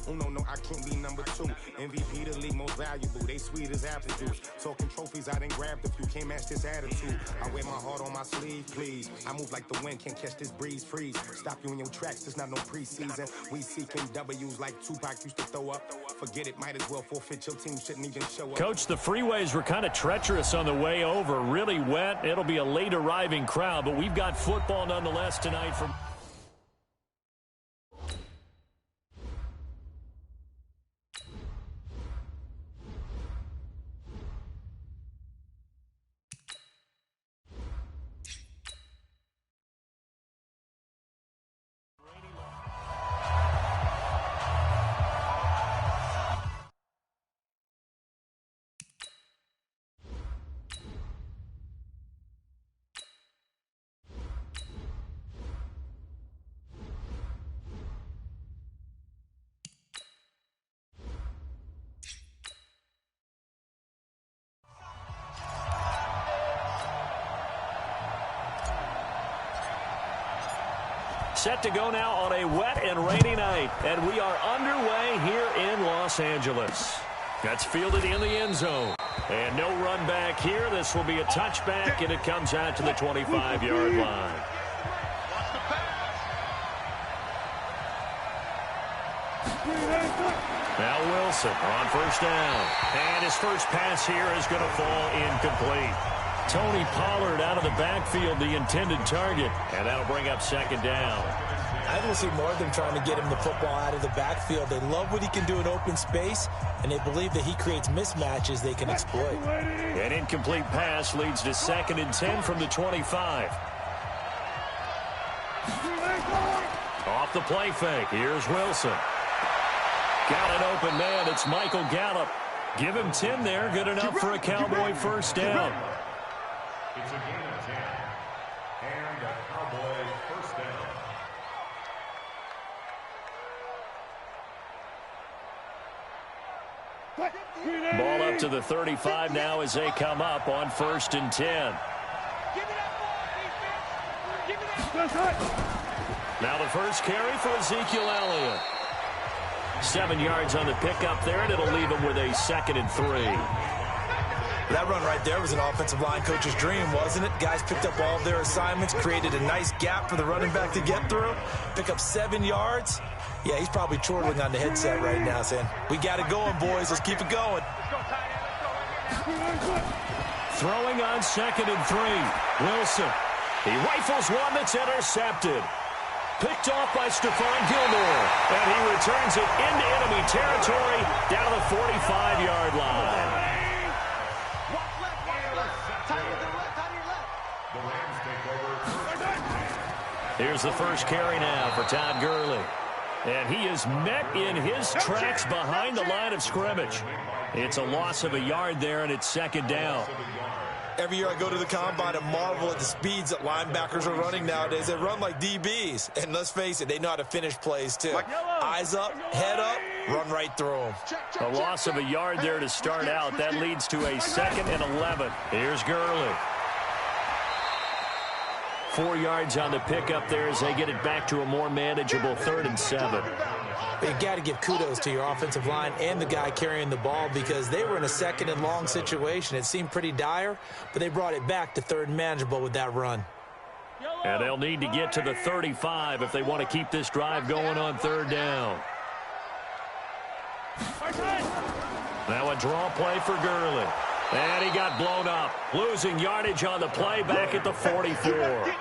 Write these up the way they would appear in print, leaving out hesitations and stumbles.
Uno, no, I can't be number 2. MVP the league most valuable. They sweet as apple juice. Talking trophies, I didn't grab the few. Can't match this attitude. I wear my heart on my sleeve, please. I move like the wind, can't catch this breeze, freeze. Stop you in your tracks, there's not no preseason. We seeking W's like Tupac used to throw up. Forget it, might as well forfeit. Your team shouldn't even show up. Coach, the freeways were kind of treacherous on the way over. Really wet. It'll be a late arriving crowd, but we've got football nonetheless tonight from... Set to go now on a wet and rainy night, and we are underway here in Los Angeles. That's fielded in the end zone. And no run back here. This will be a touchback, and it comes out to the 25-yard line. Now Wilson on first down. And his first pass here is going to fall incomplete. Tony Pollard out of the backfield, the intended target, and that'll bring up second down. I don't see more of them trying to get him the football out of the backfield. They love what he can do in open space, and they believe that he creates mismatches they can exploit. An incomplete pass leads to 2nd and 10 from the 25. Off the play fake. Here's Wilson. Got an open man. It's Michael Gallup. Give him 10 there. Good enough for a Cowboy first down. It's a gain of 10, and a Cowboy first down. Ball up to the 35 now as they come up on 1st and 10. Now the first carry for Ezekiel Elliott. 7 yards on the pickup there, and it'll leave him with a 2nd and 3. That run right there was an offensive line coach's dream, wasn't it? Guys picked up all of their assignments, created a nice gap for the running back to get through, pick up 7 yards. Yeah, he's probably chortling on the headset right now saying, we got it going, boys. Let's keep it going. Throwing on 2nd and 3. Wilson. He rifles one that's intercepted. Picked off by Stephon Gilmore. And he returns it into enemy territory down to the 45-yard line. Here's the first carry now for Todd Gurley. And he is met in his tracks behind the line of scrimmage. It's a loss of a yard there, and it's 2nd down. Every year I go to the combine and marvel at the speeds that linebackers are running nowadays. They run like DBs. And let's face it, they know how to finish plays too. Eyes up, head up, run right through them. A loss of a yard there to start out. That leads to a 2nd and 11. Here's Gurley. 4 yards on the pickup there as they get it back to a more manageable 3rd and 7. You've got to give kudos to your offensive line and the guy carrying the ball because they were in a 2nd and long situation. It seemed pretty dire, but they brought it back to 3rd and manageable with that run. And they'll need to get to the 35 if they want to keep this drive going on 3rd down. Now a draw play for Gurley. And he got blown up, losing yardage on the play back at the 44.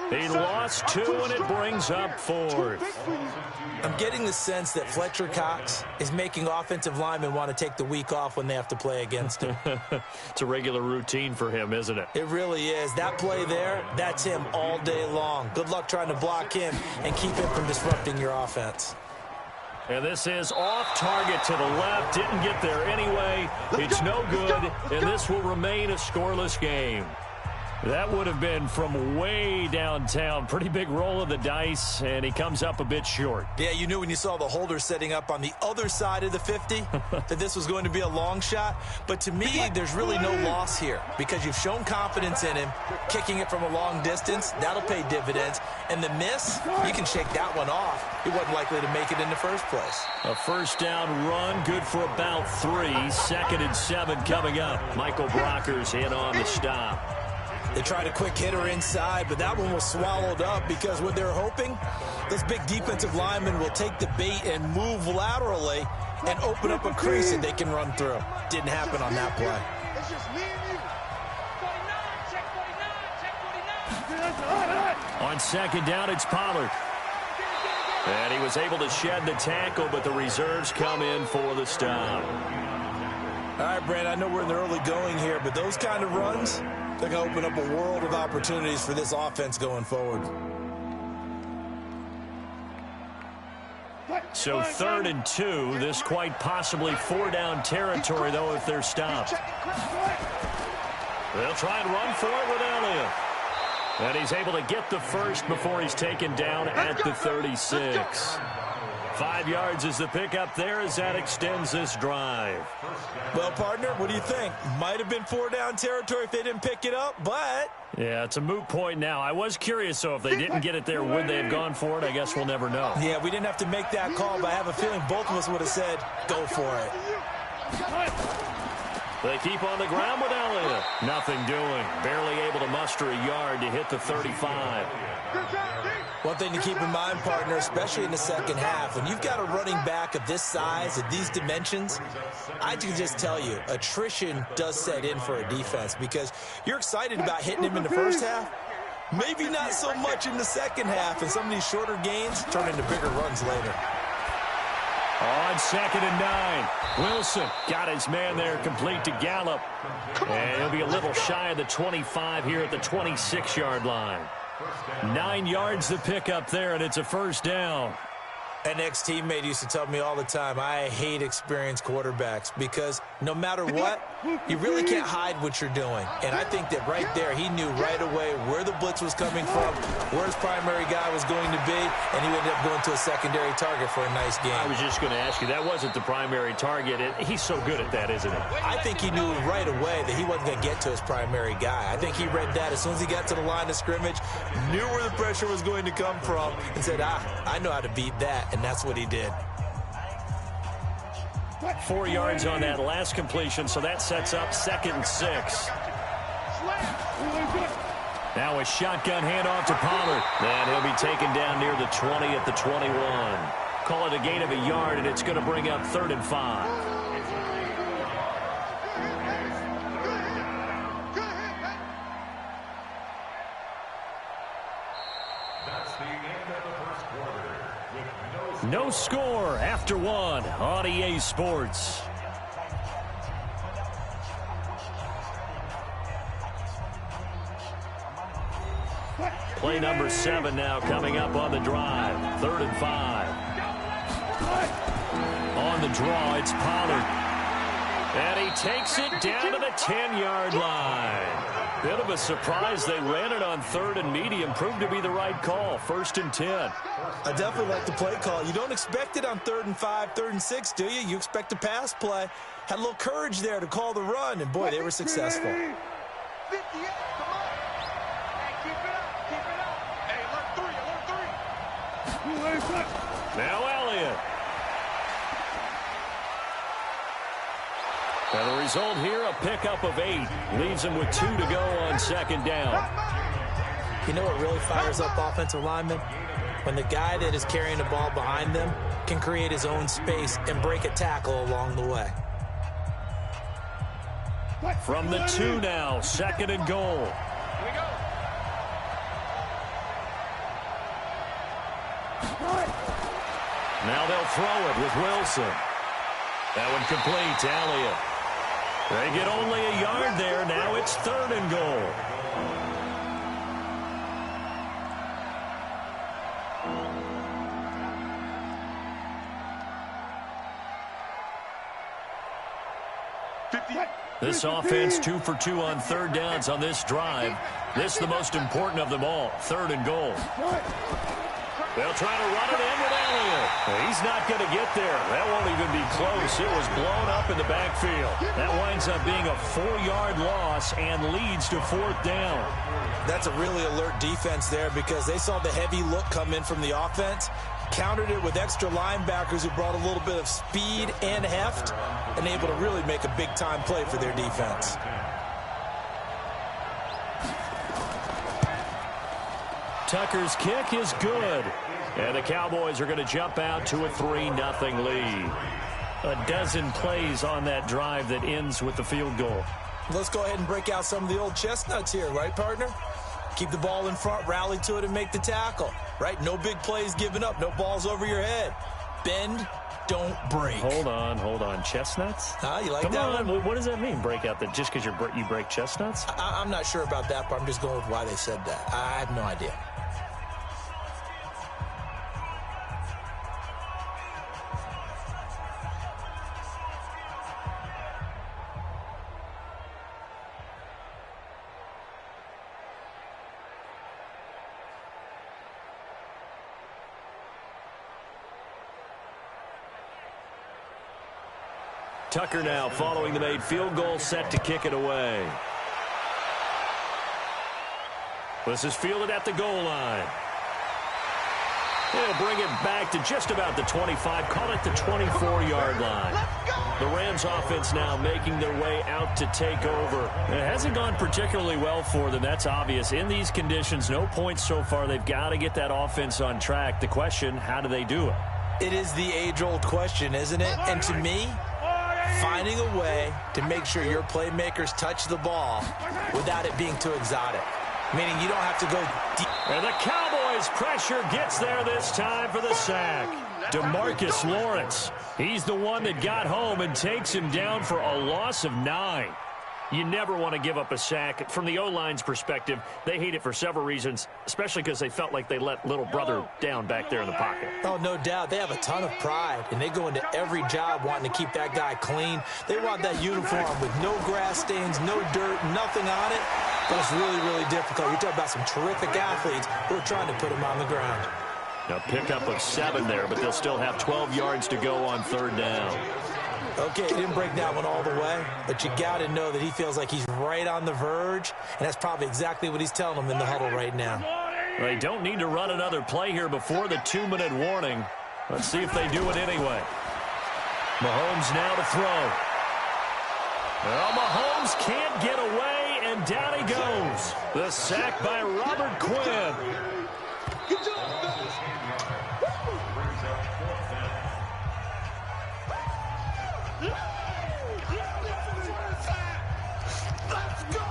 He lost 2, and it brings up 4th. I'm getting the sense that Fletcher Cox is making offensive linemen want to take the week off when they have to play against him. It's a regular routine for him, isn't it? It really is. That play there, that's him all day long. Good luck trying to block him and keep him from disrupting your offense. And this is off target to the left. Didn't get there anyway. It's no good, and this will remain a scoreless game. That would have been from way downtown. Pretty big roll of the dice, and he comes up a bit short. Yeah, you knew when you saw the holder setting up on the other side of the 50 that this was going to be a long shot. But to me, there's really no loss here because you've shown confidence in him. Kicking it from a long distance, that'll pay dividends. And the miss, you can shake that one off. He wasn't likely to make it in the first place. A first down run, good for about 3. 2nd and 7 coming up. Michael Brocker's in on the stop. They tried a quick hitter inside, but that one was swallowed up because what they're hoping, this big defensive lineman will take the bait and move laterally and open up a crease that they can run through. Didn't happen on that play. It's just me and you. On 2nd down, it's Pollard. And he was able to shed the tackle, but the reserves come in for the stop. All right, Brand, I know we're in the early going here, but those kind of runs, they're going to open up a world of opportunities for this offense going forward. So 3rd and 2, this quite possibly 4-down territory, though, if they're stopped. They'll try and run for it with Elliott. And he's able to get the first before he's taken down at the 36. 5 yards is the pickup there as that extends this drive. Well, partner, what do you think? Might have been 4-down territory if they didn't pick it up, but... Yeah, it's a moot point now. I was curious, so if they didn't get it there, would they have gone for it? I guess we'll never know. Yeah, we didn't have to make that call, but I have a feeling both of us would have said, go for it. They keep on the ground with Elliott. Nothing doing. Barely able to muster a yard to hit the 35. One thing to keep in mind, partner, especially in the second half, when you've got a running back of this size, of these dimensions, I can just tell you, attrition does set in for a defense because you're excited about hitting him in the first half. Maybe not so much in the second half, and some of these shorter gains turn into bigger runs later. On 2nd and 9, Wilson got his man there complete to Gallup. And he'll be a little shy of the 25 here at the 26-yard line. 9 yards to pick up there, and it's a first down. An ex-teammate used to tell me all the time, I hate experienced quarterbacks because no matter what, you really can't hide what you're doing. And I think that right there, he knew right away where the blitz was coming from, where his primary guy was going to be, and he ended up going to a secondary target for a nice game. I was just going to ask you, that wasn't the primary target. He's so good at that, isn't he? I think he knew right away that he wasn't going to get to his primary guy. I think he read that as soon as he got to the line of scrimmage, knew where the pressure was going to come from, and said, I know how to beat that. And that's what he did. 4 yards on that last completion, so that sets up 2nd and 6. Now a shotgun handoff to Pollard. And he'll be taken down near the 20 at the 21. Call it a gain of a yard, and it's going to bring up 3rd and 5. No score after 1 on EA Sports. Play number 7 now coming up on the drive. 3rd and 5. On the draw, it's Pollard. And he takes it down to the 10-yard line. Bit of a surprise. They ran it on 3rd and medium. Proved to be the right call. 1st and 10. I definitely like the play call. You don't expect it on 3rd and 5, 3rd and 6, do you? You expect a pass play. Had a little courage there to call the run, and boy, they were successful. 58, come on. Hey, keep it up, keep it up. Hey, alert 3, alert 3. Now Elliott. And the result here, a pickup of 8. Leaves him with 2 to go on 2nd down. You know what really fires up offensive linemen? When the guy that is carrying the ball behind them can create his own space and break a tackle along the way. From the 2 now, 2nd and goal. Here we go. Now they'll throw it with Wilson. That one complete to Elliott. They get only a yard there. Now it's 3rd and goal. This offense 2 for 2 on third downs on this drive. This is the most important of them all, 3rd and goal. They'll try to run it in with Elliott. He's not going to get there. That won't even be close. It was blown up in the backfield. That winds up being a 4-yard loss and leads to 4th down. That's a really alert defense there because they saw the heavy look come in from the offense, countered it with extra linebackers who brought a little bit of speed and heft, and able to really make a big-time play for their defense. Tucker's kick is good. And the Cowboys are going to jump out to a 3-0 lead. A dozen plays on that drive that ends with the field goal. Let's go ahead and break out some of the old chestnuts here, right, partner? Keep the ball in front, rally to it, and make the tackle, right? No big plays given up, no balls over your head. Bend, don't break. Hold on. Chestnuts? You like Come that on. one? What does that mean, break out? That just because you break chestnuts? I'm not sure about that, but I'm just going with why they said that. I have no idea. Tucker now following the made field goal, set to kick it away. This is fielded at the goal line. He'll bring it back to just about the 25, call it the 24-yard line. The Rams offense now making their way out to take over. It hasn't gone particularly well for them, that's obvious. In these conditions, no points so far. They've got to get that offense on track. The question, how do they do it? It is the age-old question, isn't it? And to me, finding a way to make sure your playmakers touch the ball without it being too exotic. Meaning you don't have to go deep. And the Cowboys pressure gets there this time for the sack. DeMarcus Lawrence. He's the one that got home and takes him down for a loss of 9. You never want to give up a sack. From the O-line's perspective, they hate it for several reasons, especially because they felt like they let little brother down back there in the pocket. Oh, no doubt. They have a ton of pride, and they go into every job wanting to keep that guy clean. They want that uniform with no grass stains, no dirt, nothing on it. But it's really, really difficult. You're talking about some terrific athletes who are trying to put him on the ground. Now pickup of 7 there, but they'll still have 12 yards to go on 3rd down. Okay, he didn't break that one all the way, but you got to know that he feels like he's right on the verge, and that's probably exactly what he's telling them in the huddle right now. They don't need to run another play here before the 2-minute warning. Let's see if they do it anyway. Mahomes now to throw. Well, Mahomes can't get away, and down he goes. The sack by Robert Quinn. Good job, fellas. Let's go.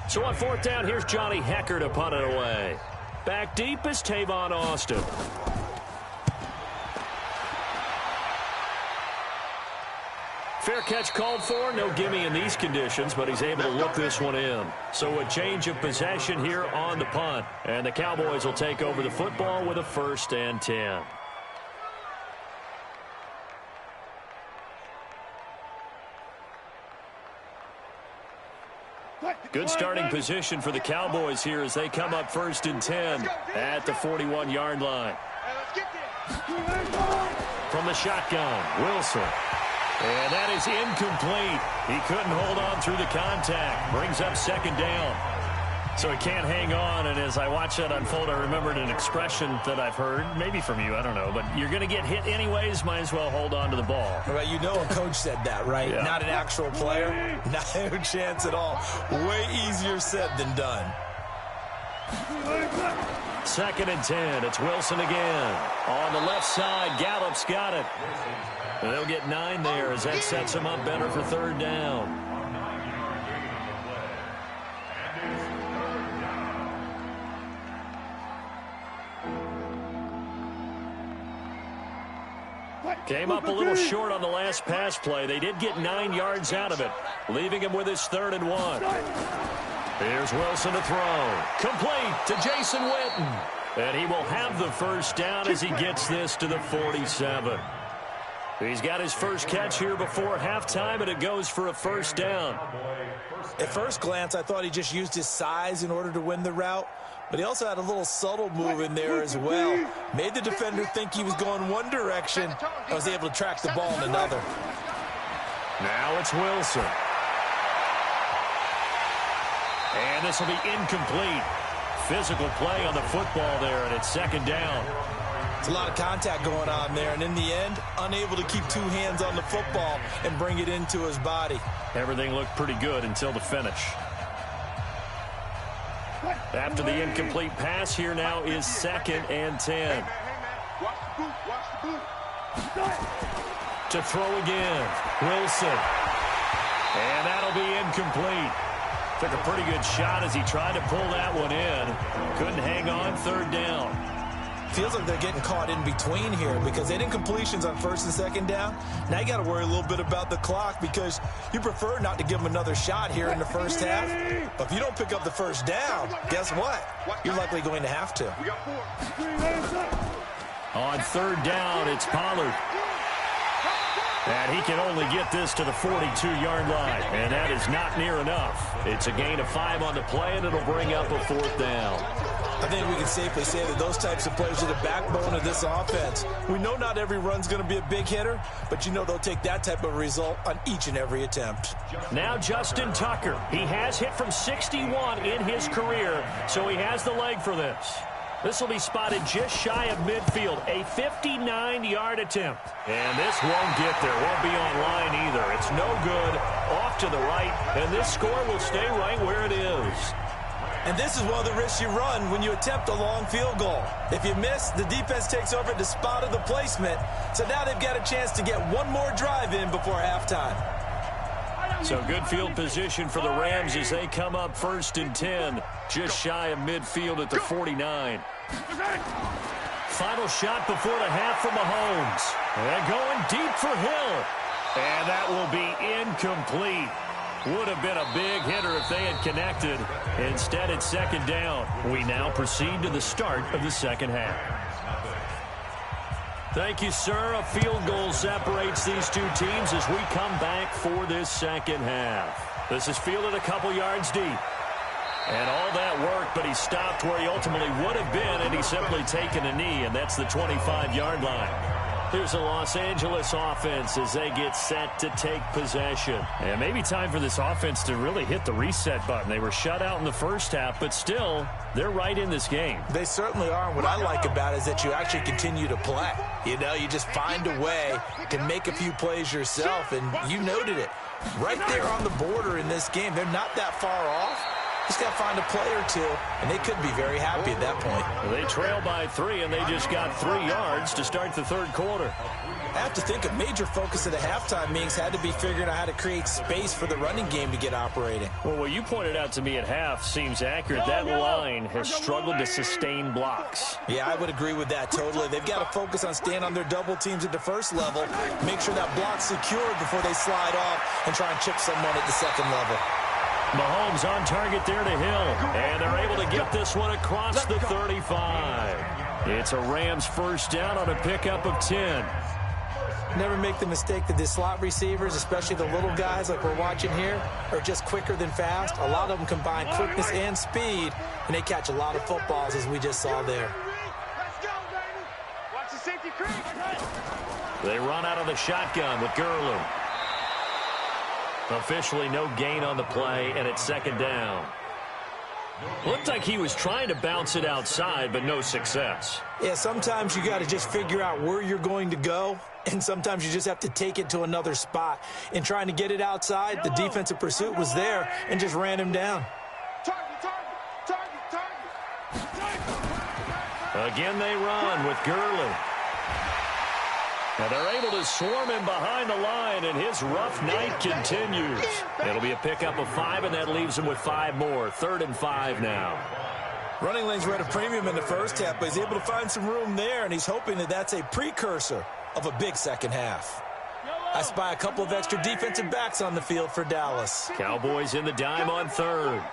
So on 4th down, here's Johnny Hecker to punt it away. Back deep is Tavon Austin. Fair catch called for. No gimme in these conditions, but he's able to look this one in. So a change of possession here on the punt. And the Cowboys will take over the football with a 1st and 10. Good starting position for the Cowboys here as they come up 1st and 10 at the 41-yard line. From the shotgun, Wilson. And that is incomplete. He couldn't hold on through the contact. Brings up 2nd down. So he can't hang on, and as I watch that unfold, I remembered an expression that I've heard, maybe from you, I don't know, but you're going to get hit anyways, might as well hold on to the ball. Right, you know a coach said that, right? Yeah. Not an actual player. No chance at all. Way easier said than done. 2nd and 10. It's Wilson again. On the left side, Gallup's got it. And they'll get 9 there as that sets him up better for 3rd down. Came up a little short on the last pass play. They did get 9 yards out of it, leaving him with his 3rd and 1. Here's Wilson to throw. Complete to Jason Witten. And he will have the first down as he gets this to the 47. He's got his first catch here before halftime, and it goes for a first down. At first glance, I thought he just used his size in order to win the route, but he also had a little subtle move in there as well. Made the defender think he was going one direction and was able to track the ball in another. Now it's Wilson. And this will be incomplete. Physical play on the football there, and it's second down. It's a lot of contact going on there, and in the end, unable to keep two hands on the football and bring it into his body. Everything looked pretty good until the finish. After the incomplete pass, here now is 2nd and 10. To throw again, Wilson. And that'll be incomplete. Took a pretty good shot as he tried to pull that one in. Couldn't hang on, 3rd down. Feels like they're getting caught in between here because they did incompletions on 1st and 2nd down. Now you got to worry a little bit about the clock because you prefer not to give them another shot here in the first half. But if you don't pick up the first down, guess what? You're likely going to have to. On 3rd down, it's Pollard. And he can only get this to the 42-yard line. And that is not near enough. It's a gain of 5 on the play, and it'll bring up a 4th down. I think we can safely say that those types of plays are the backbone of this offense. We know not every run's going to be a big hitter, but you know they'll take that type of result on each and every attempt. Now Justin Tucker. He has hit from 61 in his career, so he has the leg for this. This will be spotted just shy of midfield, a 59-yard attempt. And this won't get there, won't be on line either. It's no good, off to the right, and this score will stay right where it is. And this is one of the risks you run when you attempt a long field goal. If you miss, the defense takes over at the spot of the placement. So now they've got a chance to get one more drive in before halftime. So good field position for the Rams as they come up 1st and 10, just shy of midfield at the 49. Final shot before the half from Mahomes. And going deep for Hill. And that will be incomplete. Would have been a big hitter if they had connected. Instead, it's 2nd down. We now proceed to the start of the second half. Thank you, sir. A field goal separates these two teams as we come back for this second half. This is fielded a couple yards deep. And all that work, but he stopped where he ultimately would have been, and he's simply taken a knee, and that's the 25-yard line. Here's the Los Angeles offense as they get set to take possession. And maybe time for this offense to really hit the reset button. They were shut out in the first half, but still, they're right in this game. They certainly are, and what I like about it is that you actually continue to play. You know, you just find a way to make a few plays yourself, and you noted it. Right there on the border in this game, they're not that far off. Just got to find a play or two, and they could be very happy at that point. Well, they trail by 3, and they just got 3 yards to start the 3rd quarter. I have to think a major focus of the halftime meetings had to be figuring out how to create space for the running game to get operating. Well, what you pointed out to me at half seems accurate. That line has struggled to sustain blocks. Yeah, I would agree with that totally. They've got to focus on staying on their double teams at the first level, make sure that block's secured before they slide off and try and chip someone at the second level. Mahomes on target there to Hill, and they're able to get this one across the 35. It's a Rams first down on a pickup of 10. Never make the mistake that the slot receivers, especially the little guys like we're watching here, are just quicker than fast. A lot of them combine quickness and speed, and they catch a lot of footballs, as we just saw there. Let's go, baby. Watch the safety creep. They run out of the shotgun with Gurley. Officially no gain on the play, and it's 2nd down. Looked like he was trying to bounce it outside, but no success. Yeah, sometimes you got to just figure out where you're going to go, and sometimes you just have to take it to another spot. In trying to get it outside, the defensive pursuit was there and just ran him down. Again they run with Gurley. And they're able to swarm him behind the line, and his rough night continues. It'll be a pickup of 5, and that leaves him with 5 more. 3rd and 5 now. Running lanes were at a premium in the first half, but he's able to find some room there, and he's hoping that that's a precursor of a big second half. I spy a couple of extra defensive backs on the field for Dallas. Cowboys in the dime on 3rd.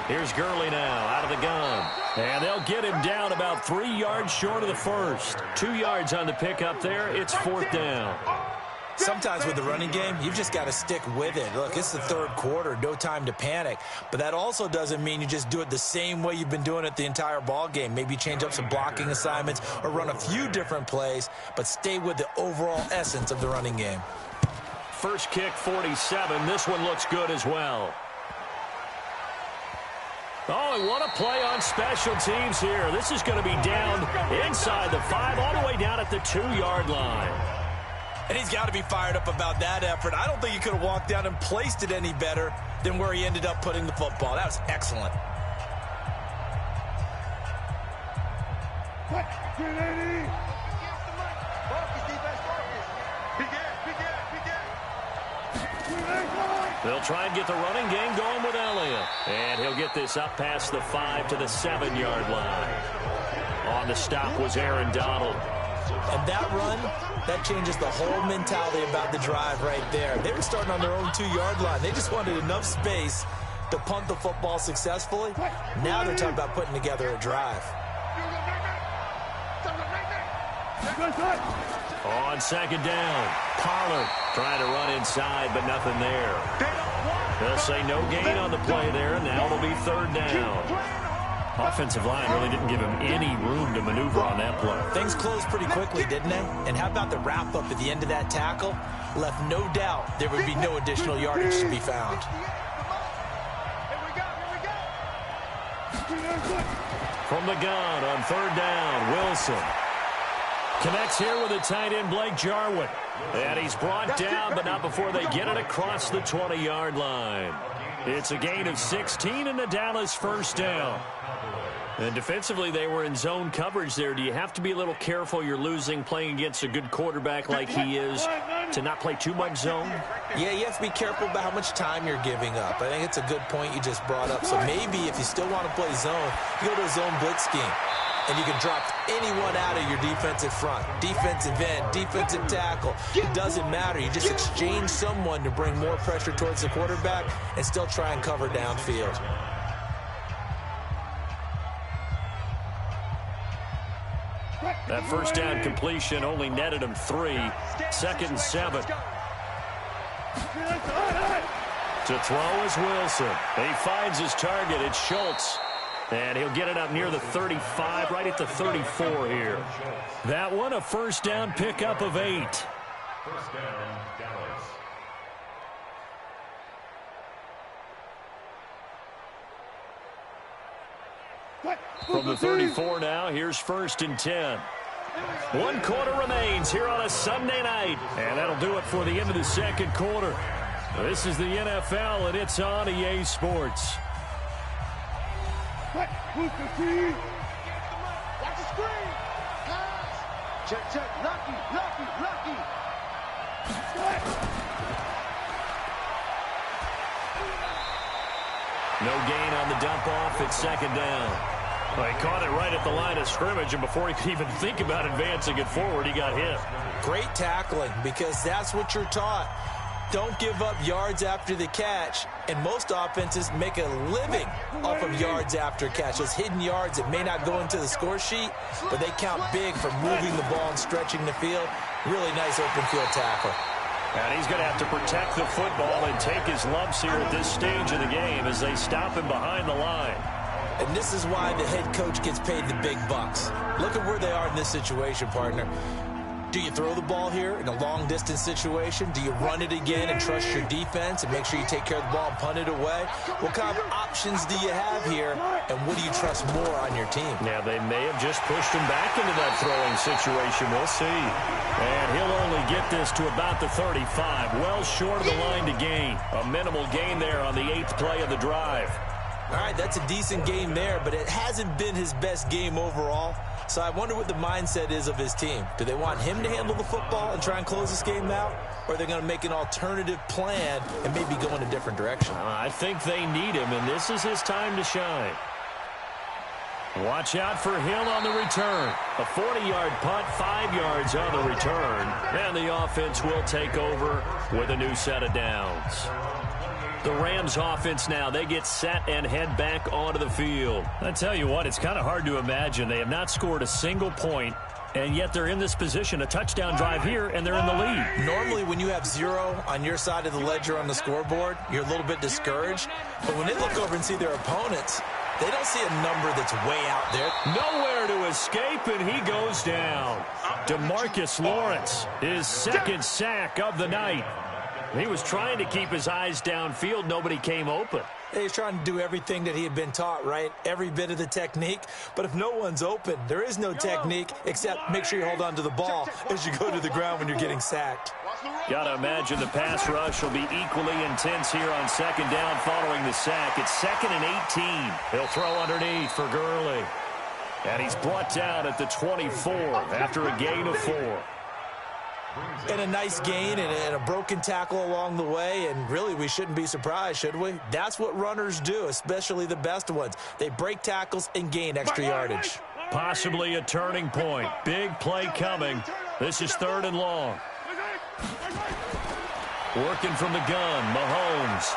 Here's Gurley now out of the gun. And they'll get him down about 3 yards short of the first. 2 yards on the pickup there. It's 4th down. Sometimes with the running game, you've just got to stick with it. Look, it's the 3rd quarter, no time to panic. But that also doesn't mean you just do it the same way you've been doing it the entire ball game. Maybe change up some blocking assignments or run a few different plays, but stay with the overall essence of the running game. First kick, 47. This one looks good as well. Oh, and what a play on special teams here. This is going to be down inside the 5, all the way down at the 2-yard line. And he's got to be fired up about that effort. I don't think he could have walked down and placed it any better than where he ended up putting the football. That was excellent. They'll try and get the running game going with Elliott. And he'll get this up past the 5 to the 7-yard line. On the stop was Aaron Donald. And that run, that changes the whole mentality about the drive right there. They were starting on their own 2-yard line. They just wanted enough space to punt the football successfully. Now they're talking about putting together a drive. On 2nd down, Pollard trying to run inside, but nothing there. They'll say no gain on the play there, and now it'll be 3rd down. Offensive line really didn't give him any room to maneuver on that play. Things closed pretty quickly, didn't they? And how about the wrap-up at the end of that tackle? Left no doubt there would be no additional yardage to be found. From the gun on 3rd down, Wilson connects here with the tight end, Blake Jarwin. And he's brought down, but not before they get it across the 20-yard line. It's a gain of 16 and the Dallas 1st down. And defensively, they were in zone coverage there. Do you have to be a little careful? You're losing playing against a good quarterback like he is to not play too much zone? Yeah, you have to be careful about how much time you're giving up. I think it's a good point you just brought up. So maybe if you still want to play zone, you go to a zone blitz scheme. And you can drop anyone out of your defensive front. Defensive end, defensive tackle. It doesn't matter. You just exchange someone to bring more pressure towards the quarterback and still try and cover downfield. That 1st down completion only netted him 3. 2nd and 7. To throw is Wilson. He finds his target. It's Schultz. And he'll get it up near the 35, right at the 34 here. That one, a 1st down pickup of 8. 1st down, Dallas. From the 34 now, here's 1st and 10. 1 quarter remains here on a Sunday night. And that'll do it for the end of the 2nd quarter. This is the NFL, and it's on EA Sports. Watch the screen. Check, check. Lucky. No gain on the dump off. It's 2nd down. Well, he caught it right at the line of scrimmage, and before he could even think about advancing it forward, he got hit. Great tackling, because that's what you're taught. Don't give up yards after the catch, and most offenses make a living off of yards after catch. Those hidden yards that may not go into the score sheet, but they count big for moving the ball and stretching the field. Really nice open field tackle. And he's going to have to protect the football and take his lumps here at this stage of the game as they stop him behind the line. And this is why the head coach gets paid the big bucks. Look at where they are in this situation, partner. Do you throw the ball here in a long-distance situation? Do you run it again and trust your defense and make sure you take care of the ball and punt it away? What kind of options do you have here, and what do you trust more on your team? Yeah, they may have just pushed him back into that throwing situation. We'll see. And he'll only get this to about the 35, well short of the line to gain. A minimal gain there on the 8th play of the drive. All right, that's a decent game there, but it hasn't been his best game overall. So I wonder what the mindset is of his team. Do they want him to handle the football and try and close this game out? Or are they going to make an alternative plan and maybe go in a different direction? I think they need him, and this is his time to shine. Watch out for Hill on the return. A 40-yard punt, 5 yards on the return. And the offense will take over with a new set of downs. The Rams offense now, they get set and head back onto the field. I tell you what, it's kind of hard to imagine. They have not scored a single point, and yet they're in this position, a touchdown drive here, and they're in the lead. Normally, when you have 0 on your side of the ledger on the scoreboard, you're a little bit discouraged. But when they look over and see their opponents, they don't see a number that's way out there. Nowhere to escape, and he goes down. DeMarcus Lawrence, his second sack of the night. He was trying to keep his eyes downfield. Nobody came open. He's trying to do everything that he had been taught, right? Every bit of the technique. But if no one's open, there is no technique except make sure you hold on to the ball as you go to the ground when you're getting sacked. Got to imagine the pass rush will be equally intense here on second down following the sack. It's 2nd and 18. He'll throw underneath for Gurley. And he's brought down at the 24 after a gain of 4. And a nice gain and a broken tackle along the way, and really we shouldn't be surprised, should we? That's what runners do, especially the best ones. They break tackles and gain extra yardage. Possibly a turning point. Big play coming. This is 3rd and long. Working from the gun, Mahomes.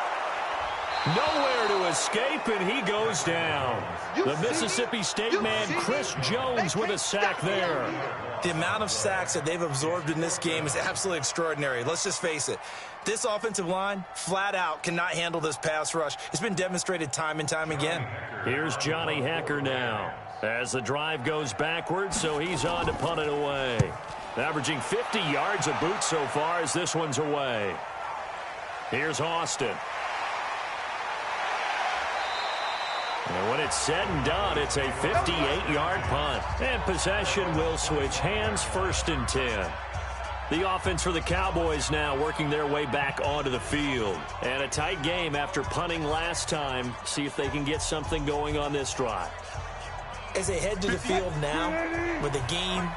Nowhere to escape, and he goes down. The Mississippi State man, Chris Jones, with a sack there. The amount of sacks that they've absorbed in this game is absolutely extraordinary. Let's just face it. This offensive line, flat out, cannot handle this pass rush. It's been demonstrated time and time again. Here's Johnny Hacker now as the drive goes backwards, so he's on to punt it away. Averaging 50 yards a boot so far as this one's away. Here's Austin. And when it's said and done, it's a 58-yard punt. And possession will switch hands, 1st and 10. The offense for the Cowboys now working their way back onto the field. And a tight game after punting last time. See if they can get something going on this drive. As they head to the field now, with the game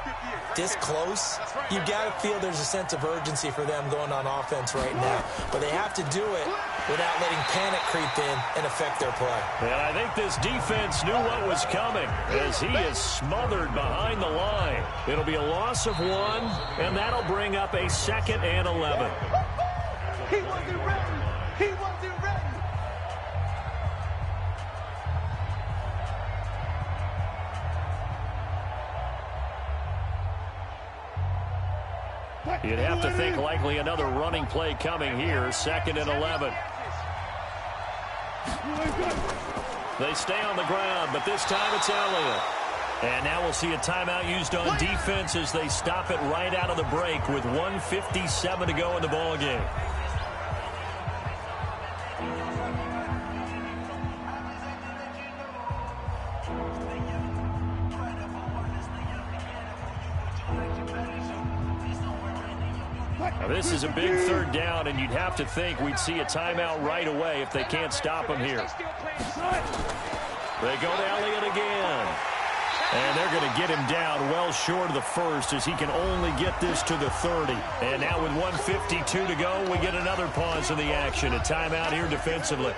this close, you've got to feel there's a sense of urgency for them going on offense right now. But they have to do it without letting panic creep in and affect their play. And I think this defense knew what was coming as he is smothered behind the line. It'll be a loss of 1, and that'll bring up a 2nd and 11. He wasn't ready. He wasn't ready. You'd have to think likely another running play coming here. 2nd and 11. They stay on the ground, but this time it's Elliott. And now we'll see a timeout used on defense as they stop it right out of the break with 1:57 to go in the ballgame. This is a big 3rd down, and you'd have to think we'd see a timeout right away if they can't stop him here. They go to Elliott again. And they're going to get him down well short of the 1st as he can only get this to the 30. And now with 1:52 to go, we get another pause in the action. A timeout here defensively.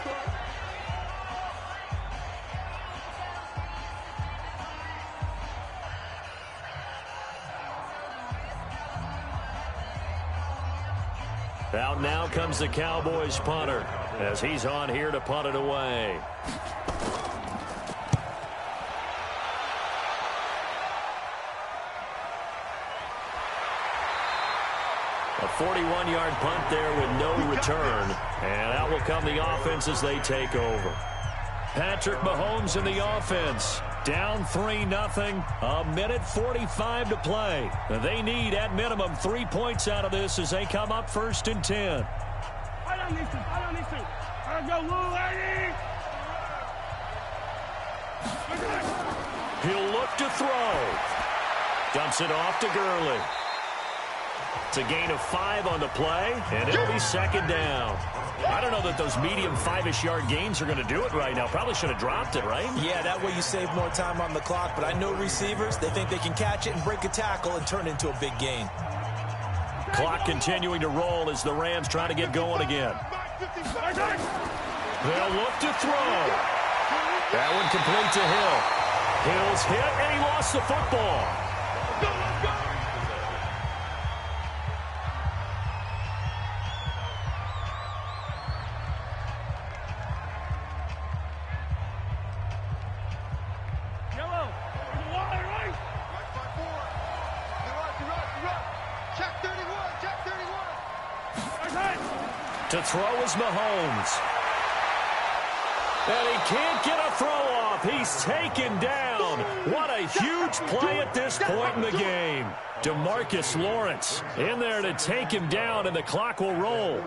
Out now comes the Cowboys punter as he's on here to punt it away. A 41-yard punt there with no return. And out will come the offense as they take over. Patrick Mahomes in the offense. Down 3-0. 1:45 to play. They need at minimum 3 points out of this as they come up 1st and 10. I don't need to. I go, little lady. He'll look to throw. Dumps it off to Gurley. It's a gain of 5 on the play, and it'll be 2nd down. I don't know that those medium 5-ish yard gains are going to do it right now. Probably should have dropped it, right? Yeah, that way you save more time on the clock. But I know receivers, they think they can catch it and break a tackle and turn it into a big gain. Clock continuing to roll as the Rams try to get going again. They'll look to throw. That one complete to Hill. Hill's hit, and he lost the football. To throw is Mahomes. And he can't get a throw off. He's taken down. What a huge play at this point in the game. DeMarcus Lawrence in there to take him down, and the clock will roll.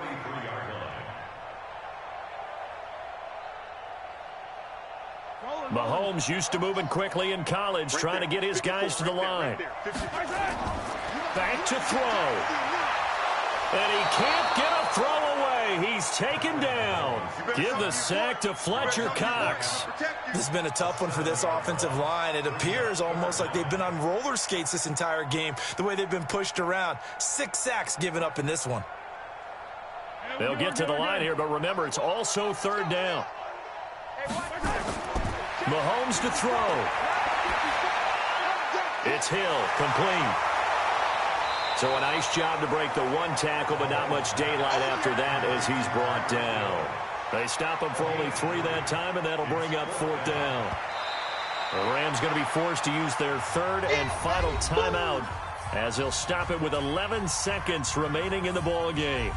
Mahomes used to moving quickly in college, trying to get his guys to the line. Back to throw. And he can't get a throw away. He's taken down. Give the sack to Fletcher Cox. This has been a tough one for this offensive line. It appears almost like they've been on roller skates this entire game, the way they've been pushed around. 6 sacks given up in this one. They'll get to the line here, but remember, it's also 3rd down. Mahomes to throw. It's Hill, complete. So a nice job to break the 1 tackle, but not much daylight after that as he's brought down. They stop him for only 3 that time, and that'll bring up 4th down. The Rams going to be forced to use their 3rd and final timeout as they'll stop it with 11 seconds remaining in the ball game.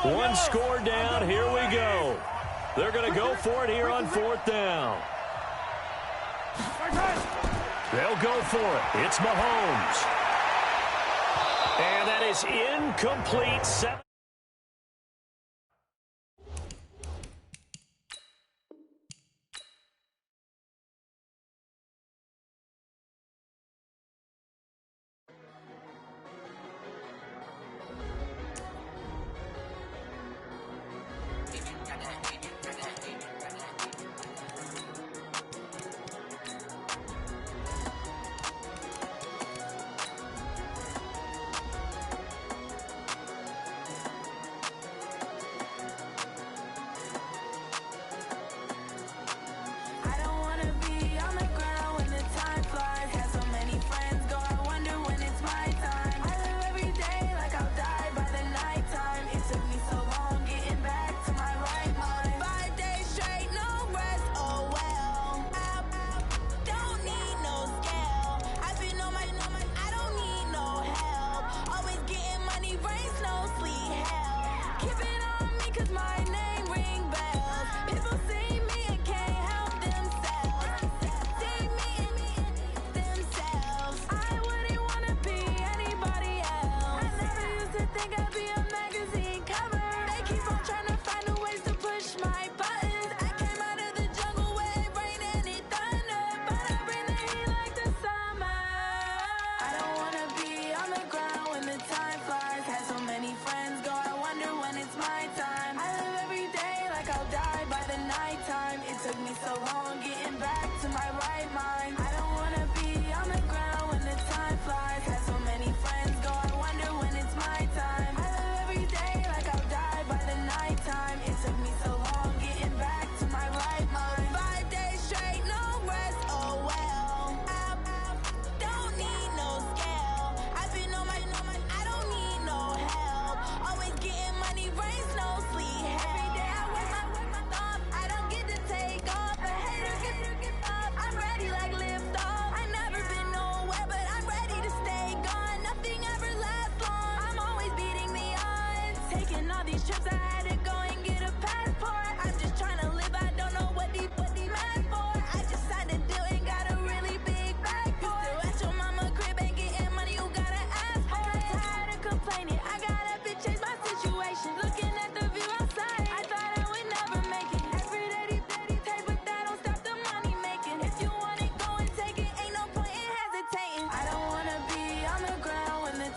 One score down. Here we go. They're going to go for it here on 4th down. They'll go for it. It's Mahomes. And that is incomplete. 7.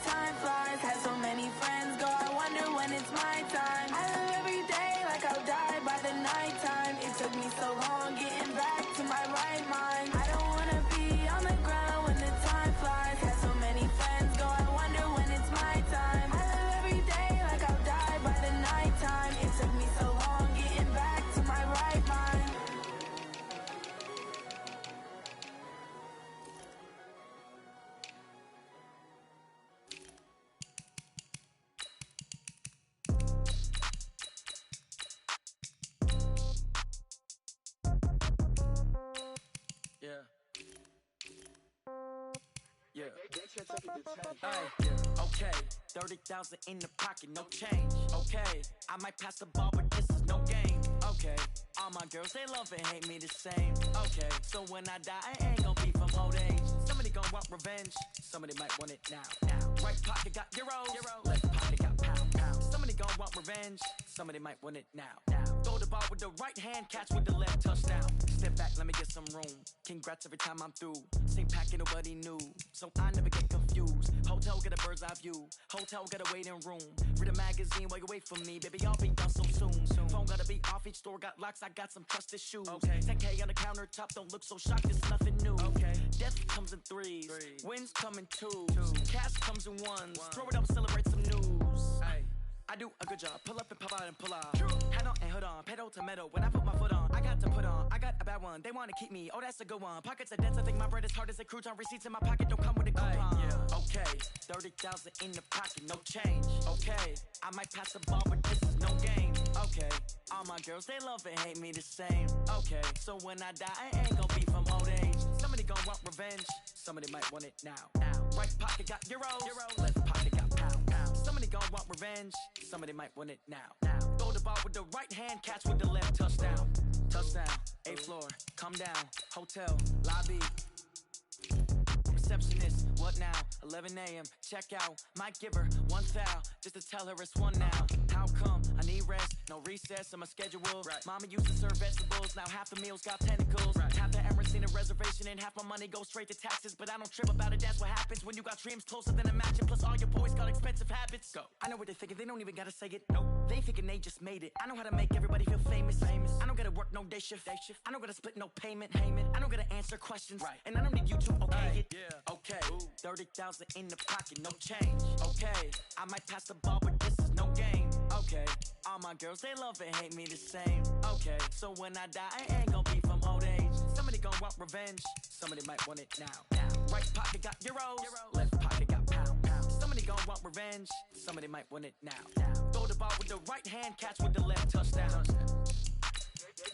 Time flies, had so many friends go, I wonder when it's my time. Okay, 30,000 in the pocket, no change. Okay, I might pass the ball, but this is no game. Okay, all my girls, they love and hate me the same. Okay, so when I die, I ain't gon' be from old age. Somebody gon' want revenge, somebody might want it now. Right pocket got euros, left pocket got pound. Somebody gon' want revenge, somebody might want it now. Throw the ball with the right hand, catch with the left, touchdown. Step back, let me get some room. Congrats every time I'm through. Same packet, nobody knew, so I never get confused. Hotel get a bird's eye view. Hotel got a waiting room. Read a magazine while you wait for me, baby. I'll be done so soon. Phone gotta be off. Each store got locks. I got some trusted shoes. 10K on the countertop. Don't look so shocked. It's nothing new. Death comes in threes. Wins come in twos. Cash comes in ones. Throw it up, celebrate some news. I do a good job. Pull up and pop out and pull out. Head on and hood on. Pedal to metal. When I put my foot on, I got to put on. I got a bad one. They want to keep me. Oh, that's a good one. Pockets are dense. I think my bread is hard as a crouton. Receipts in my pocket don't come with a coupon. Okay, 30,000 in the pocket, no change. Okay, I might pass the ball, but this is no game. Okay, all my girls, they love and hate me the same. Okay, so when I die, I ain't gon' be from old age. Somebody gon' want revenge. Somebody might want it now. Right pocket got euros, left pocket got pound. Somebody gon' want revenge. Somebody might want it now. Throw the ball with the right hand, catch with the left, touchdown. Touchdown, 8th floor, come down, hotel, lobby. Receptionist, what now? 11 a.m. check out. Might give her one foul just to tell her it's one now. How come? I need rest, no recess on my schedule. Mama used to serve vegetables, now half the meals got tentacles. Half the Emirates in a reservation and half my money goes straight to taxes. But I don't trip about it, that's what happens when you got dreams closer than a mansion. Plus all your boys got expensive habits. Go. I know what they're thinking, they don't even gotta say it. Nope. They thinking they just made it. I know how to make everybody feel famous. I don't gotta work no day shift. I don't gotta split no payment. I don't gotta answer questions. And I don't need you to okay it. Okay, 30,000 in the pocket, no change. Okay, I might pass the ball, but this is no game. Okay, all my girls, they love and hate me the same. Okay, so when I die, I ain't gon' be from old age. Somebody gon' want revenge, somebody might want it now. Right pocket got euros, left pocket got pound. Somebody gon' want revenge, somebody might want it now. Throw the ball with the right hand, catch with the left, touchdown.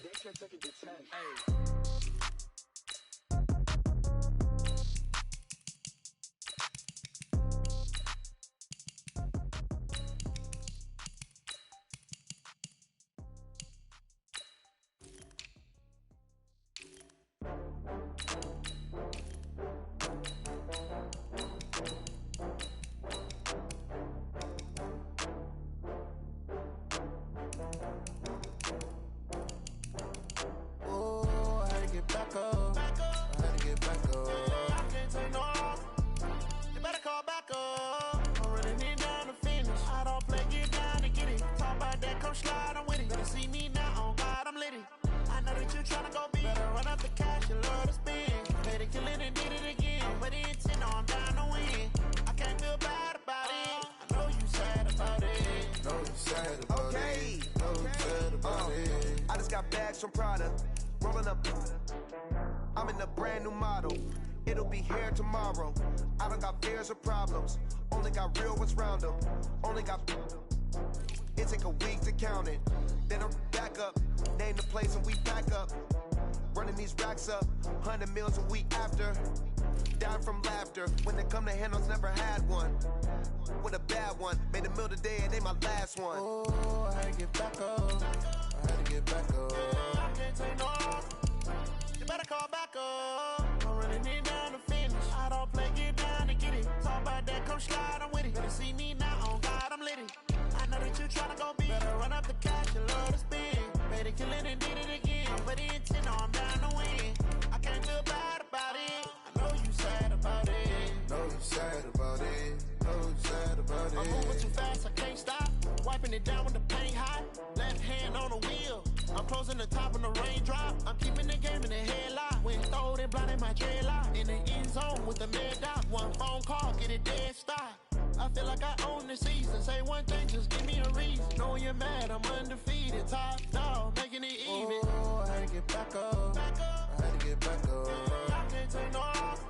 They can't take it to 10. From Prada, rolling up. I'm in a brand new model. It'll be here tomorrow. I don't got fears or problems. Only got real ones round them. Only got. It take a week to count it. Then I'm back up. Name the place and we back up. Running these racks up. 100 meals a week after. Down from laughter. When it come to handles, never had one. With a bad one. Made a meal today and they my last one. Oh, I had to get back up. I had to get back up. I can't take no loss. You better call back up. I'm running it down to finish. I don't play, get down to get it. Talk about that, come slide, I'm with it. Better see me now, on God, I'm litty. I know that you tryna go big. Better run up the cash, you love to spend. Better kill it and did it again. Put the intent on, I'm down to win. I can't feel bad about it. I know you sad about it. Know you sad about it. Know you sad about it. I'm moving too fast, I can't stop. Wiping it down with the paint hot. Left hand on the wheel. I'm closing the top on the raindrop. I'm keeping the game in the headlock. When throwed and blinded my dreadlock. In the end zone with the mid dot. One phone call, get it dead stop. I feel like I own the season. Say one thing, just give me a reason. Knowing you're mad, I'm undefeated. Top dog, making it even. Oh, I had to get back up. I had to get back up. I can't take no loss.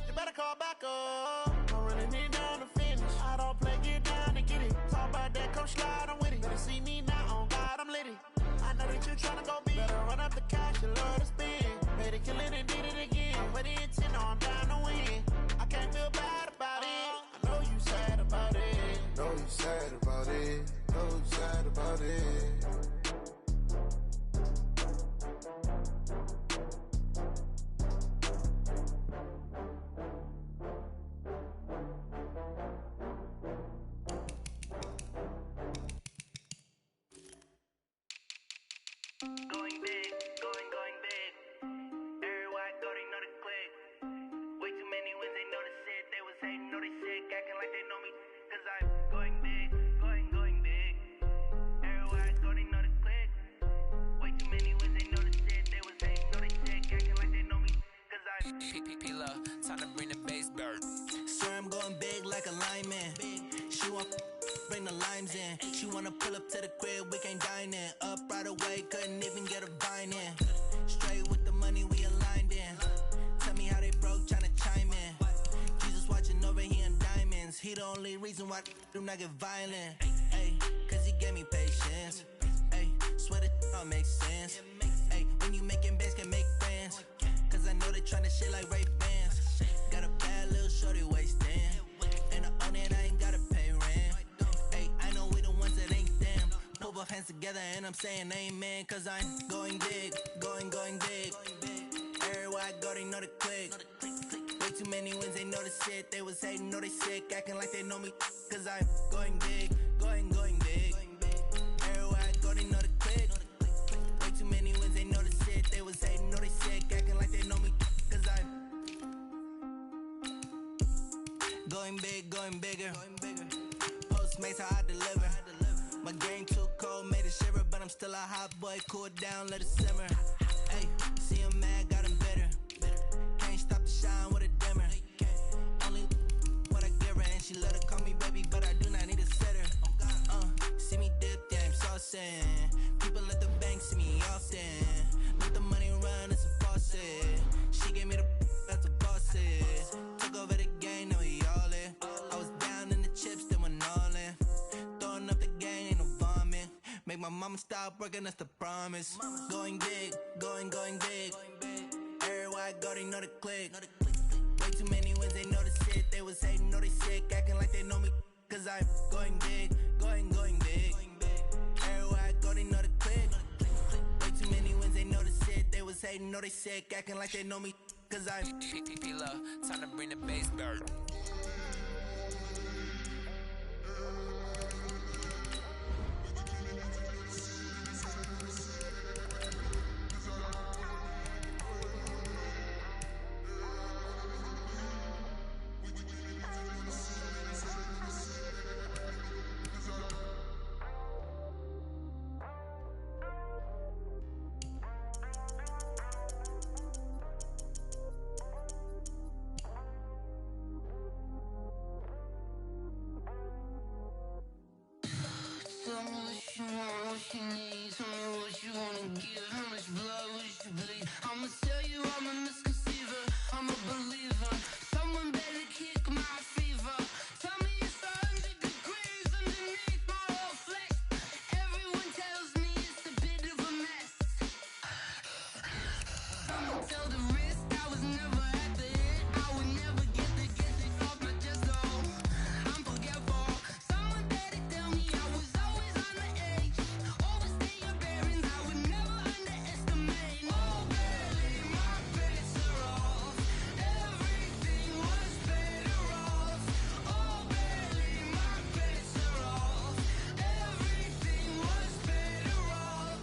You better call back up. I'm running it down to finish. I don't play, get down to get it. Talk about that, come slide, I'm with it. Better see me now, on God, I'm litty. I know that you tryna go big. Better run up the cash, you love to spend. Better kill it and did it again. Put the intent on, I'm down to win. I can't feel so sad about it. Going big, going big. Everywhere I go, they know the click. Way too many wins, they know the shit. They was hating, know they sick, acting like they know me. Cause I'm going big, going big. Everywhere I go, they know the click. Way too many wins, they know the shit. They was hating, know they sick, acting like they know me. Cause I'm P-P-P-Love, time to bring the bass bird. swear I'm going big like a lineman. She want bring the limes in. She wanna pull up to the crib, we can't dine in. Up right away, couldn't even get a vine in. Straight with the money, we aligned in. Tell me how they broke, tryna chime in. Jesus watching over, he in diamonds. He the only reason why do not get violent. Ay, cause he gave me patience. Ay, swear that all makes sense. Ay, when you making bands, can make friends. Cause I know they tryna shit like Ray-Bans. Got a bad little shorty wasting. And I own it, I ain't gotta pay rent. Ay, I know we the ones that ain't them. Pull both hands together and I'm saying amen. Cause I'm going big, going big. Everywhere I go, they know the click. Way too many wins, they know the shit. They was hating, know they sick, acting like they know me. Cause I'm going big, going big. Everywhere I go, they know the click. Way too many wins, they know the shit. They was hating, know they sick, acting like they know me. Cause I'm going big, going bigger. Postmates, how I deliver. My game too cold, made it shiver, but I'm still a hot boy. Cool it down, let it simmer. Hey, see him mad, got him bitter. Can't stop the shine with a dimmer. Only what I give her, and she let her call me baby, but I do not need a sitter. See me dip, yeah, I'm saucing. People at the bank see me often. Let the money run, it's a faucet. She gave me the that's a boss is. Took over the game, now we all in. I was down in the chips, then went all in. Throwing up the game, ain't no vomit. Make my mama stop working, that's the promise. Going big, going big. Everywhere I go, they know the click. Way too many wins, they know the shit. They was hating, know they sick, acting like they know me. Cause I'm going big, going big. Everywhere I go, they know the click. Way too many wins, they know the shit. They was hating, know they sick, acting like they know me. Cause I'm P-P-P-Love, time to bring the bass bird. Tell me what you want, what you need. Tell me what you wanna give. How much blood would you bleed? I'ma tell you I'm a misconceiver. I'm a believer. Someone better kick my fever. Tell me it's 100 degrees underneath my whole flesh. Everyone tells me it's a bit of a mess. I'ma tell the risk I was never at the hit. I would never get it off my chest. Oh, I'm forgetful. Someone better tell me I was always on the edge. Overstay your bearings, I would never underestimate. Oh, barely, my bets are off. Everything was better off. Oh, barely, my bets are off. Everything was better off.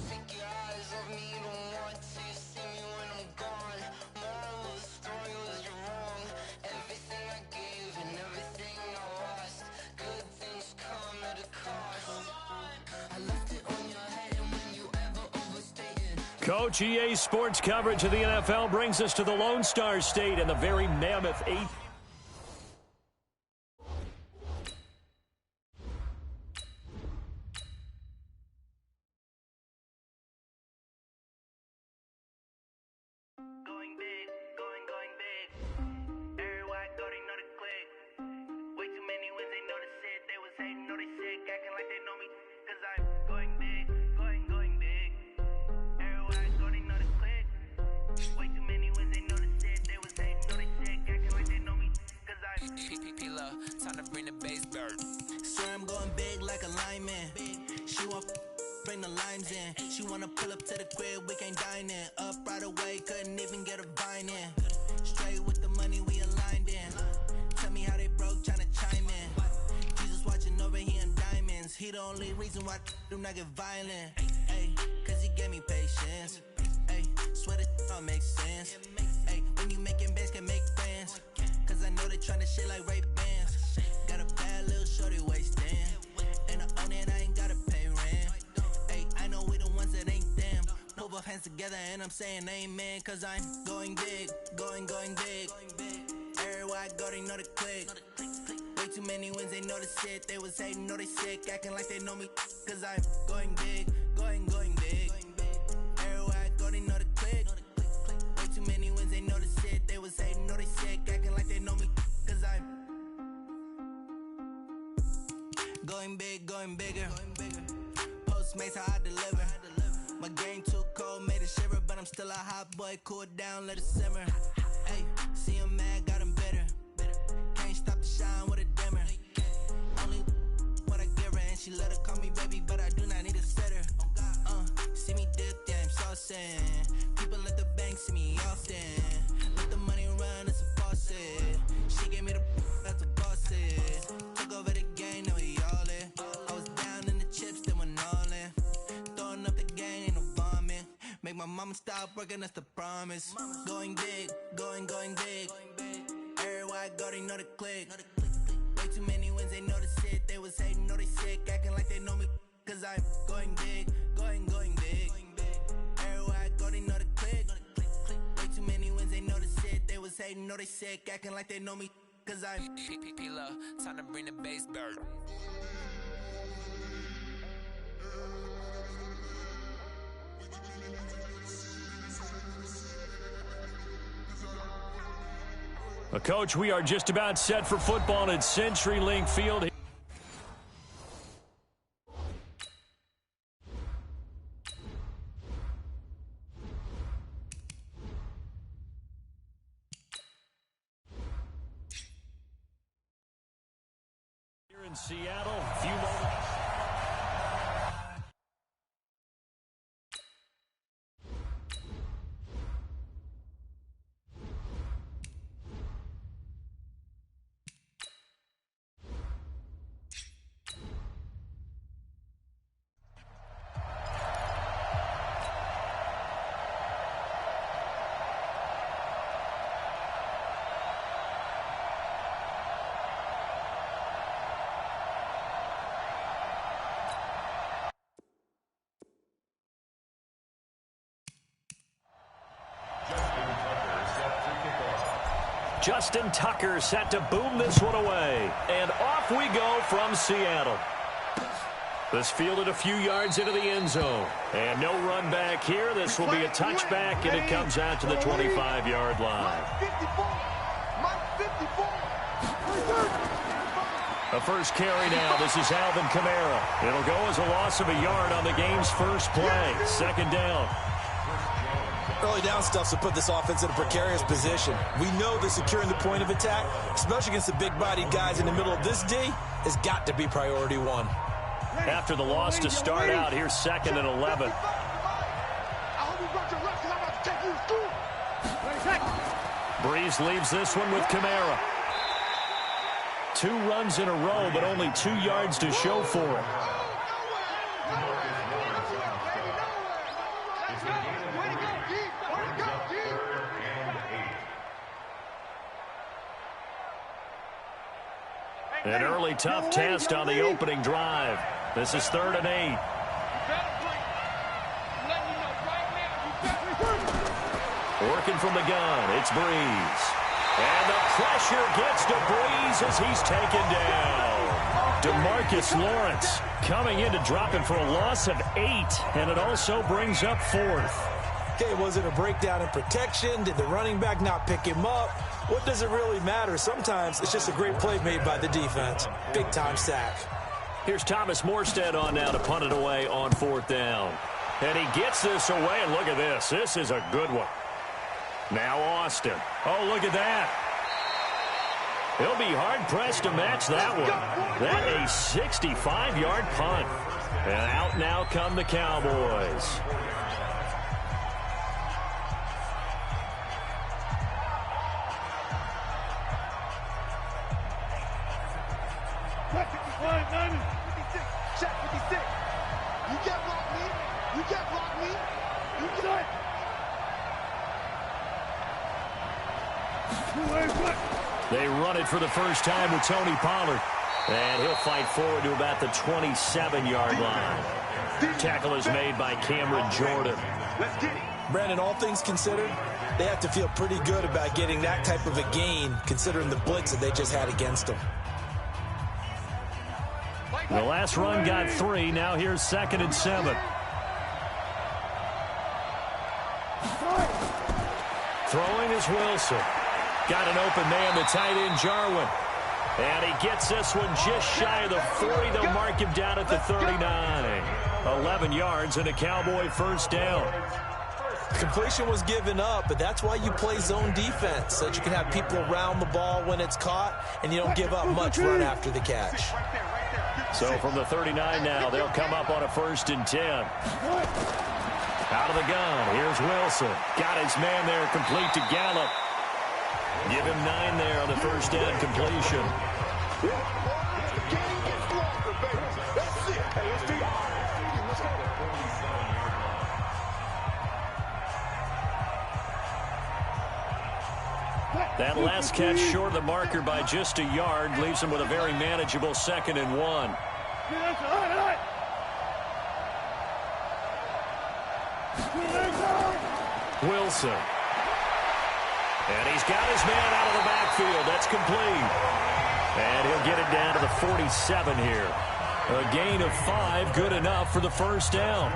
Take your eyes off me, you don't want to see me when I'm gone. Moral of the story was you're wrong. Everything I gave and everything I lost. Good things come at a cost. I left it on your head, and when you ever overstay it. Coach, EA Sports coverage of the NFL brings us to the Lone Star State and the very mammoth 8. going big, going big. Everywhere I go, they know the click. Way too many wins, they know the shit. They was hating, know they sick, acting like they know me. Cause I'm going big, going big. Everywhere I go, they know the click. Way too many wins, they know the shit. They was hating, know they sick, acting like they know me. time to bring the bass bird. Swear I'm going big like a lineman. She want bring the limes in. She wanna pull up to the crib, we can't dine in. Up right away, couldn't even get a vine in. Straight with the money we aligned in. Tell me how they broke, tryna chime in. Jesus watching over here in diamonds. He the only reason why do not get violent. Ay, cause he gave me patience. Ay, swear this don't make sense. Ay, when you making bands can make friends. Cause I know they tryna shit like Ray Bans. Got a bad little shorty wasting. And I own it, I ain't gotta pay rent. Ay, I know we the ones that ain't them. Put both hands together and I'm saying amen. Cause I'm going big, going big. Everywhere I go, they know the click. Way too many wins, they know the shit. They was hating, know they sick, acting like they know me. Cause I'm going big, going big. Everywhere I go, they know the click. Way too many wins, they know the shit. They was hating, know they sick, acting like they know me. Cause I'm going big, going bigger. Postmates, how I deliver. My game too cold, made it shiver. But I'm still a hot boy, cool it down, let it simmer. Hey, see him mad, got him bitter. Can't stop the shine with a dimmer. Only what I give her, and she let her call me baby, but I do not need a sitter. See me dip, yeah, I'm saucing. People at the bank see me often. Let the money run, it's a faucet. She gave me the that's a faucet. Took over the game, now we all in. I was down in the chips, then went all in. Throwing up the game, ain't no vomit. Make my mama stop working, that's the promise. Going big, going big. Everywhere I go, they know the click. Way too many wins, they know the shit. They was hating, know they sick, acting like they know me. Cause I'm going big, going big. Everywhere I go, they know the click. Way too many wins, they know the shit. They was hating, know they sick, acting like they know me. Cause I'm P-P-P-Love, time to bring the bass bird. Coach, we are just about set for football at CenturyLink Field. Here in Seattle, a few moments. Justin Tucker set to boom this one away. And off we go from Seattle. This fielded a few yards into the end zone. And no run back here. This will be a touchback, and it comes out to the 25-yard line. The first carry now. This is Alvin Kamara. It'll go as a loss of a yard on the game's first play. Second down. Early down stuff's to put this offense in a precarious position. We know that securing the point of attack, especially against the big-bodied guys in the middle of this D, has got to be priority one. After the loss to start out, here's 2nd and 11. Breeze leaves this one with Kamara. 2 runs in a row, but only 2 yards to show for it. An early tough test on the opening drive. This is 3rd and 8. Working from the gun, it's Breeze. And the pressure gets to Breeze as he's taken down. DeMarcus Lawrence coming in to drop him for a loss of 8, and it also brings up 4th. Okay, was it a breakdown in protection? Did the running back not pick him up? What does it really matter? Sometimes it's just a great play made by the defense. Big-time sack. Here's Thomas Morstead on now to punt it away on 4th down. And he gets this away, and look at this. This is a good one. Now Austin. Oh, look at that. He'll be hard-pressed to match that one. That a 65-yard punt. And out now come the Cowboys. They run it for the first time with Tony Pollard. And he'll fight forward to about the 27-yard line. Tackle is made by Cameron Jordan. Brandon, all things considered, they have to feel pretty good about getting that type of a gain, considering the blitz that they just had against them. The last run got 3. Now here's 2nd and 7. Throwing is Wilson. Got an open man, the tight end, Jarwin. And he gets this one just shy of the 40. They'll mark him down at the 39. 11 yards and a Cowboy first down. Completion was given up, but that's why you play zone defense, so that you can have people around the ball when it's caught, and you don't give up much run after the catch. So from the 39 now, they'll come up on a 1st and 10. Out of the gun, here's Wilson. Got his man there, complete to Gallup. Give him 9 there on the first down completion. That last catch short of the marker by just a yard leaves him with a very manageable 2nd and 1. Wilson. And he's got his man out of the backfield. That's complete. And he'll get it down to the 47 here. A gain of 5, good enough for the first down.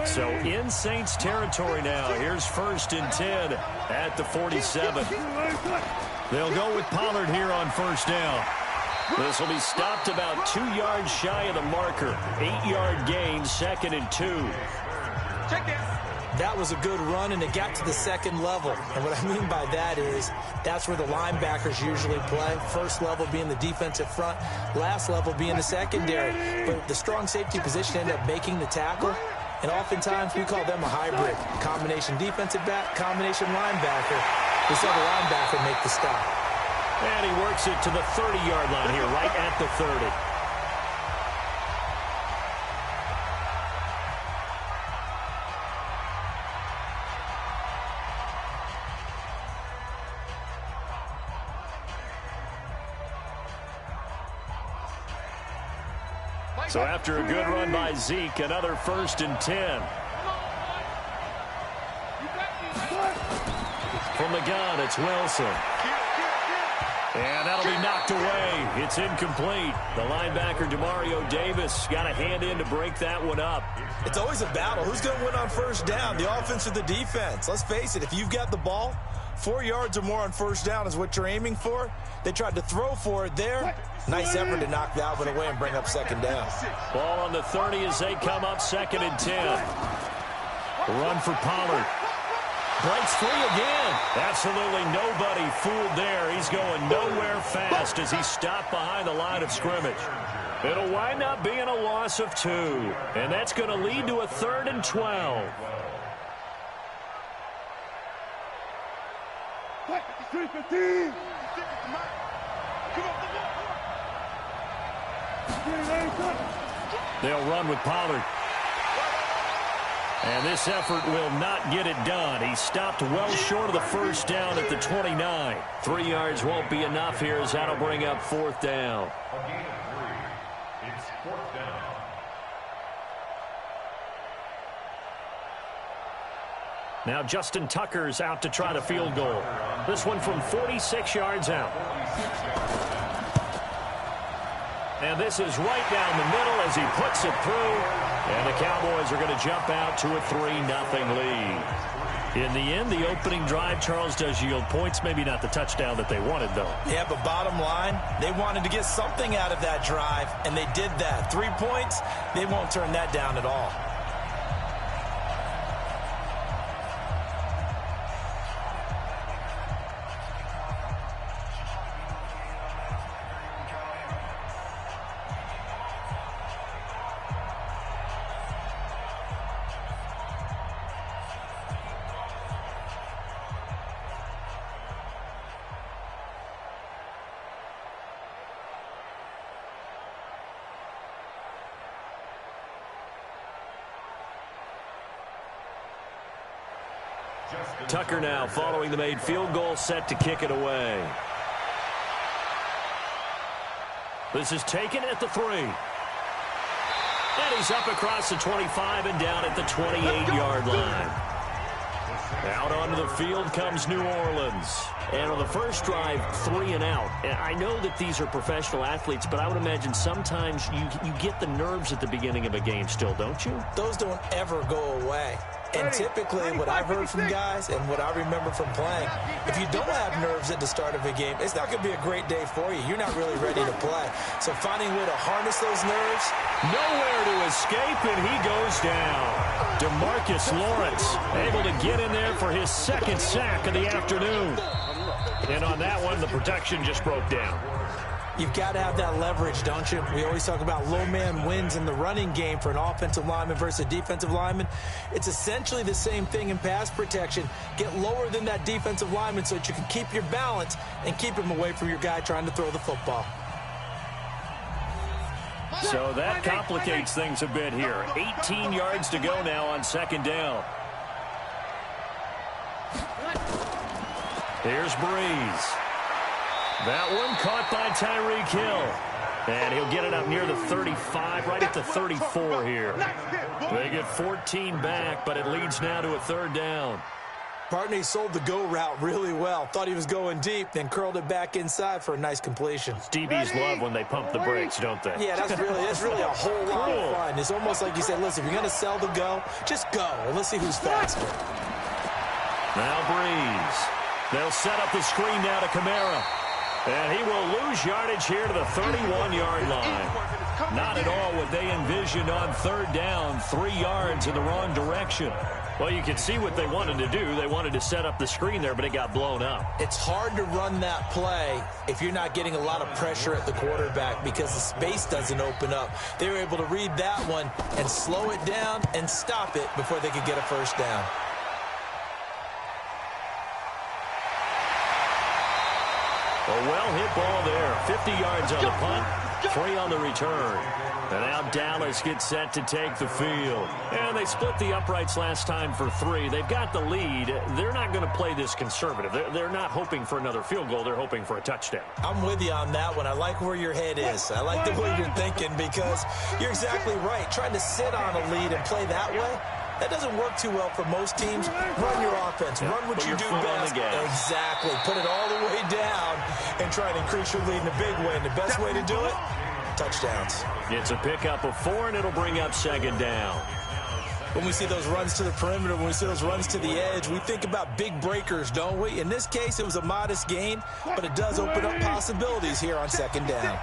So in Saints territory now. Here's 1st and 10 at the 47. They'll go with Pollard here on first down. This will be stopped about 2 yards shy of the marker. 8-yard gain, 2nd and 2. That was a good run, and it got to the 2nd level. And what I mean by that is that's where the linebackers usually play. First level being the defensive front, last level being the secondary. But the strong safety position ended up making the tackle. And oftentimes we call them a hybrid. Combination defensive back, combination linebacker. We saw the linebacker make the stop. And he works it to the 30-yard line here, right at the 30. So after a good run by Zeke, another 1st and 10. From the gun, it's Wilson. And that'll be knocked away. It's incomplete. The linebacker, Demario Davis, got a hand in to break that one up. It's always a battle. Who's going to win on first down, the offense or the defense? Let's face it, if you've got the ball, 4 yards or more on first down is what you're aiming for. They tried to throw for it there. Nice effort to knock that one away and bring up 2nd down. Ball on the 30 as they come up 2nd and 10. Run for Pollard. Breaks free again. Absolutely nobody fooled there. He's going nowhere fast as he's stopped behind the line of scrimmage. It'll wind up being a loss of 2. And that's going to lead to a 3rd and 12. They'll run with Pollard. And this effort will not get it done. He stopped well short of the first down at the 29. 3 yards won't be enough here as that'll bring up 4th down. A gain of 3. It's 4th down. Now Justin Tucker's out to try the field goal. This one from 46 yards out. And this is right down the middle as he puts it through. And the Cowboys are going to jump out to a 3-0 lead. In the end, the opening drive, Charles, does yield points. Maybe not the touchdown that they wanted, though. Yeah, but bottom line, they wanted to get something out of that drive, and they did that. 3 points, they won't turn that down at all. Tucker now following the made field goal, set to kick it away. This is taken at the 3. And he's up across the 25 and down at the 28-yard line. Out onto the field comes New Orleans. And on the first drive, 3 and out. And I know that these are professional athletes, but I would imagine sometimes you get the nerves at the beginning of a game still, don't you? Those don't ever go away. And typically, what I've heard from guys and what I remember from playing, if you don't have nerves at the start of a game, it's not going to be a great day for you. You're not really ready to play. So finding a way to harness those nerves. Nowhere to escape, and he goes down. DeMarcus Lawrence able to get in there for his second sack of the afternoon. And on that one, the protection just broke down. You've got to have that leverage, don't you? We always talk about low man wins in the running game for an offensive lineman versus a defensive lineman. It's essentially the same thing in pass protection. Get lower than that defensive lineman so that you can keep your balance and keep him away from your guy trying to throw the football. So that complicates things a bit here. 18 yards to go now on second down. Here's Breeze. That one caught by Tyreek Hill. And he'll get it up near the 35, right at the 34 here. They get 14 back, but it leads now to a third down. Partner, he sold the go route really well. Thought he was going deep, then curled it back inside for a nice completion. DBs love when they pump the brakes, don't they? Yeah, that's really a whole lot of fun. It's almost like you said, listen, if you're going to sell the go, just go. And let's see who's faster. Now Breeze. They'll set up the screen now to Kamara. And he will lose yardage here to the 31-yard line. Not at all what they envisioned on third down, 3 yards in the wrong direction. Well, you can see what they wanted to do. They wanted to set up the screen there, but it got blown up. It's hard to run that play if you're not getting a lot of pressure at the quarterback because the space doesn't open up. They were able to read that one and slow it down and stop it before they could get a first down. A well-hit ball there. 50 yards on the punt, 3 on the return. And now Dallas gets set to take the field. And they split the uprights last time for 3. They've got the lead. They're not going to play this conservative. They're not hoping for another field goal. They're hoping for a touchdown. I'm with you on that one. I like where your head is. I like the way you're thinking because you're exactly right. Trying to sit on a lead and play that way, that doesn't work too well for most teams. Run your offense. Run what you do best. Exactly. Put it all the way down and try and increase your lead in a big way. And the best way to do it, touchdowns. It's a pickup of 4, and it'll bring up second down. When we see those runs to the perimeter, when we see those runs to the edge, we think about big breakers, don't we? In this case, it was a modest gain, but it does open up possibilities here on second down.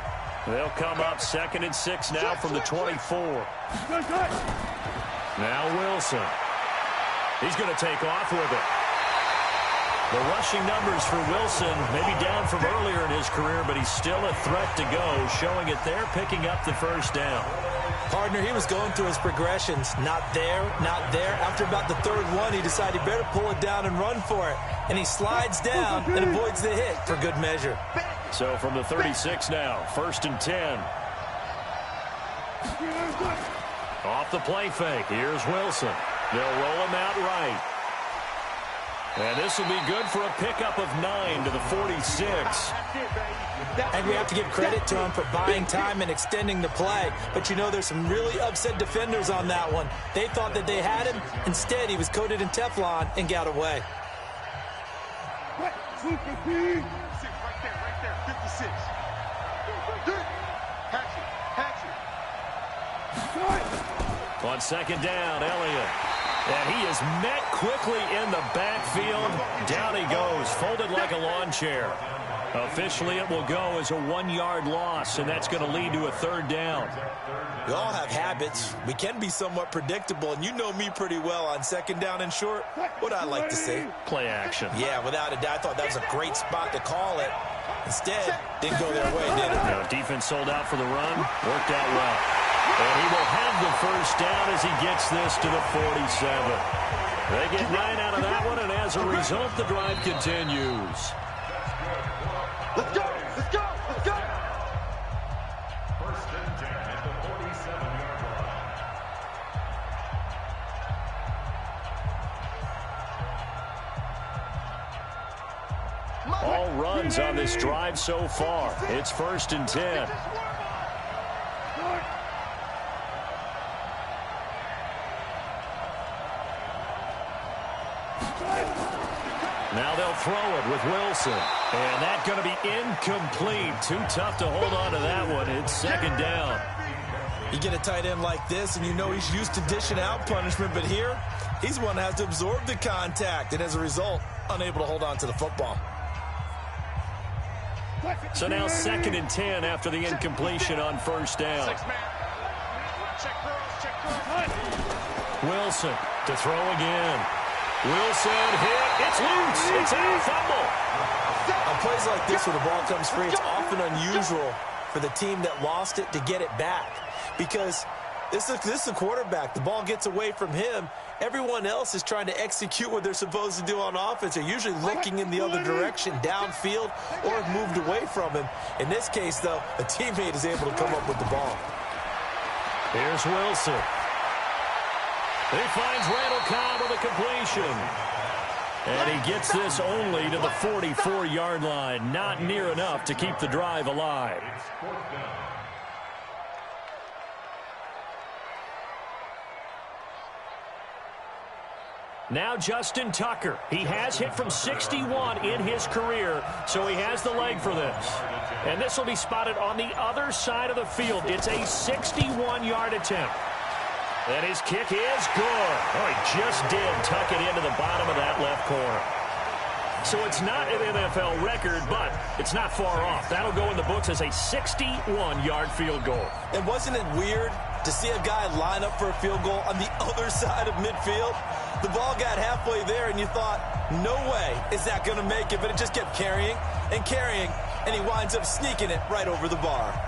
They'll come up 2nd and 6 now from the 24. Now Wilson. He's going to take off with it. The rushing numbers for Wilson maybe down from earlier in his career, but he's still a threat to go, showing it there, picking up the first down. Partner, he was going through his progressions. Not there, not there. After about the third one, he decided he better pull it down and run for it. And he slides down and avoids the hit for good measure. So from the 36 now, 1st and 10. Off the play fake. Here's Wilson. They'll roll him out right. And this will be good for a pickup of 9 to the 46. And we have to give credit to him for buying time and extending the play. But you know there's some really upset defenders on that one. They thought that they had him. Instead, he was coated in Teflon and got away. Right there, 56. On second down, Elliott. And he is met quickly in the backfield. Down he goes, folded like a lawn chair. Officially, it will go as a 1-yard loss, and that's going to lead to a third down. We all have habits. We can be somewhat predictable, and you know me pretty well on second down and short. What I like to say? Play action. Yeah, without a doubt. I thought that was a great spot to call it. Instead, didn't go their way, did it? No, defense sold out for the run. Worked out well. And he will have the first down as he gets this to the 47. They get 9 out of that one, and as a result, the drive continues. Let's go! Let's go! Let's go! 1st and 10 at the 47-yard line. all runs on this drive so far. It's 1st and 10. Now they'll throw it with Wilson. And that's going to be incomplete. Too tough to hold on to that one. It's 2nd down. You get a tight end like this, and you know he's used to dishing out punishment, but here, he's one that has to absorb the contact, and as a result, unable to hold on to the football. So now 2nd and 10 after the incompletion on 1st down. Wilson to throw again. Wilson hit. It's loose. It's out. Fumble. On plays like this where the ball comes free, it's often unusual for the team that lost it to get it back. Because this is a quarterback. The ball gets away from him. Everyone else is trying to execute what they're supposed to do on offense. They're usually looking in the other direction, downfield, or have moved away from him. In this case, though, a teammate is able to come up with the ball. Here's Wilson. He finds Randall Cobb with a completion. And he gets this only to the 44-yard line. Not near enough to keep the drive alive. Now Justin Tucker. He has hit from 61 in his career, so he has the leg for this. And this will be spotted on the other side of the field. It's a 61-yard attempt. And his kick is good. Oh, he just did tuck it into the bottom of that left corner. So it's not an NFL record, but it's not far off. That'll go in the books as a 61-yard field goal. And wasn't it weird to see a guy line up for a field goal on the other side of midfield? The ball got halfway there, and you thought, no way is that going to make it. But it just kept carrying and carrying, and he winds up sneaking it right over the bar.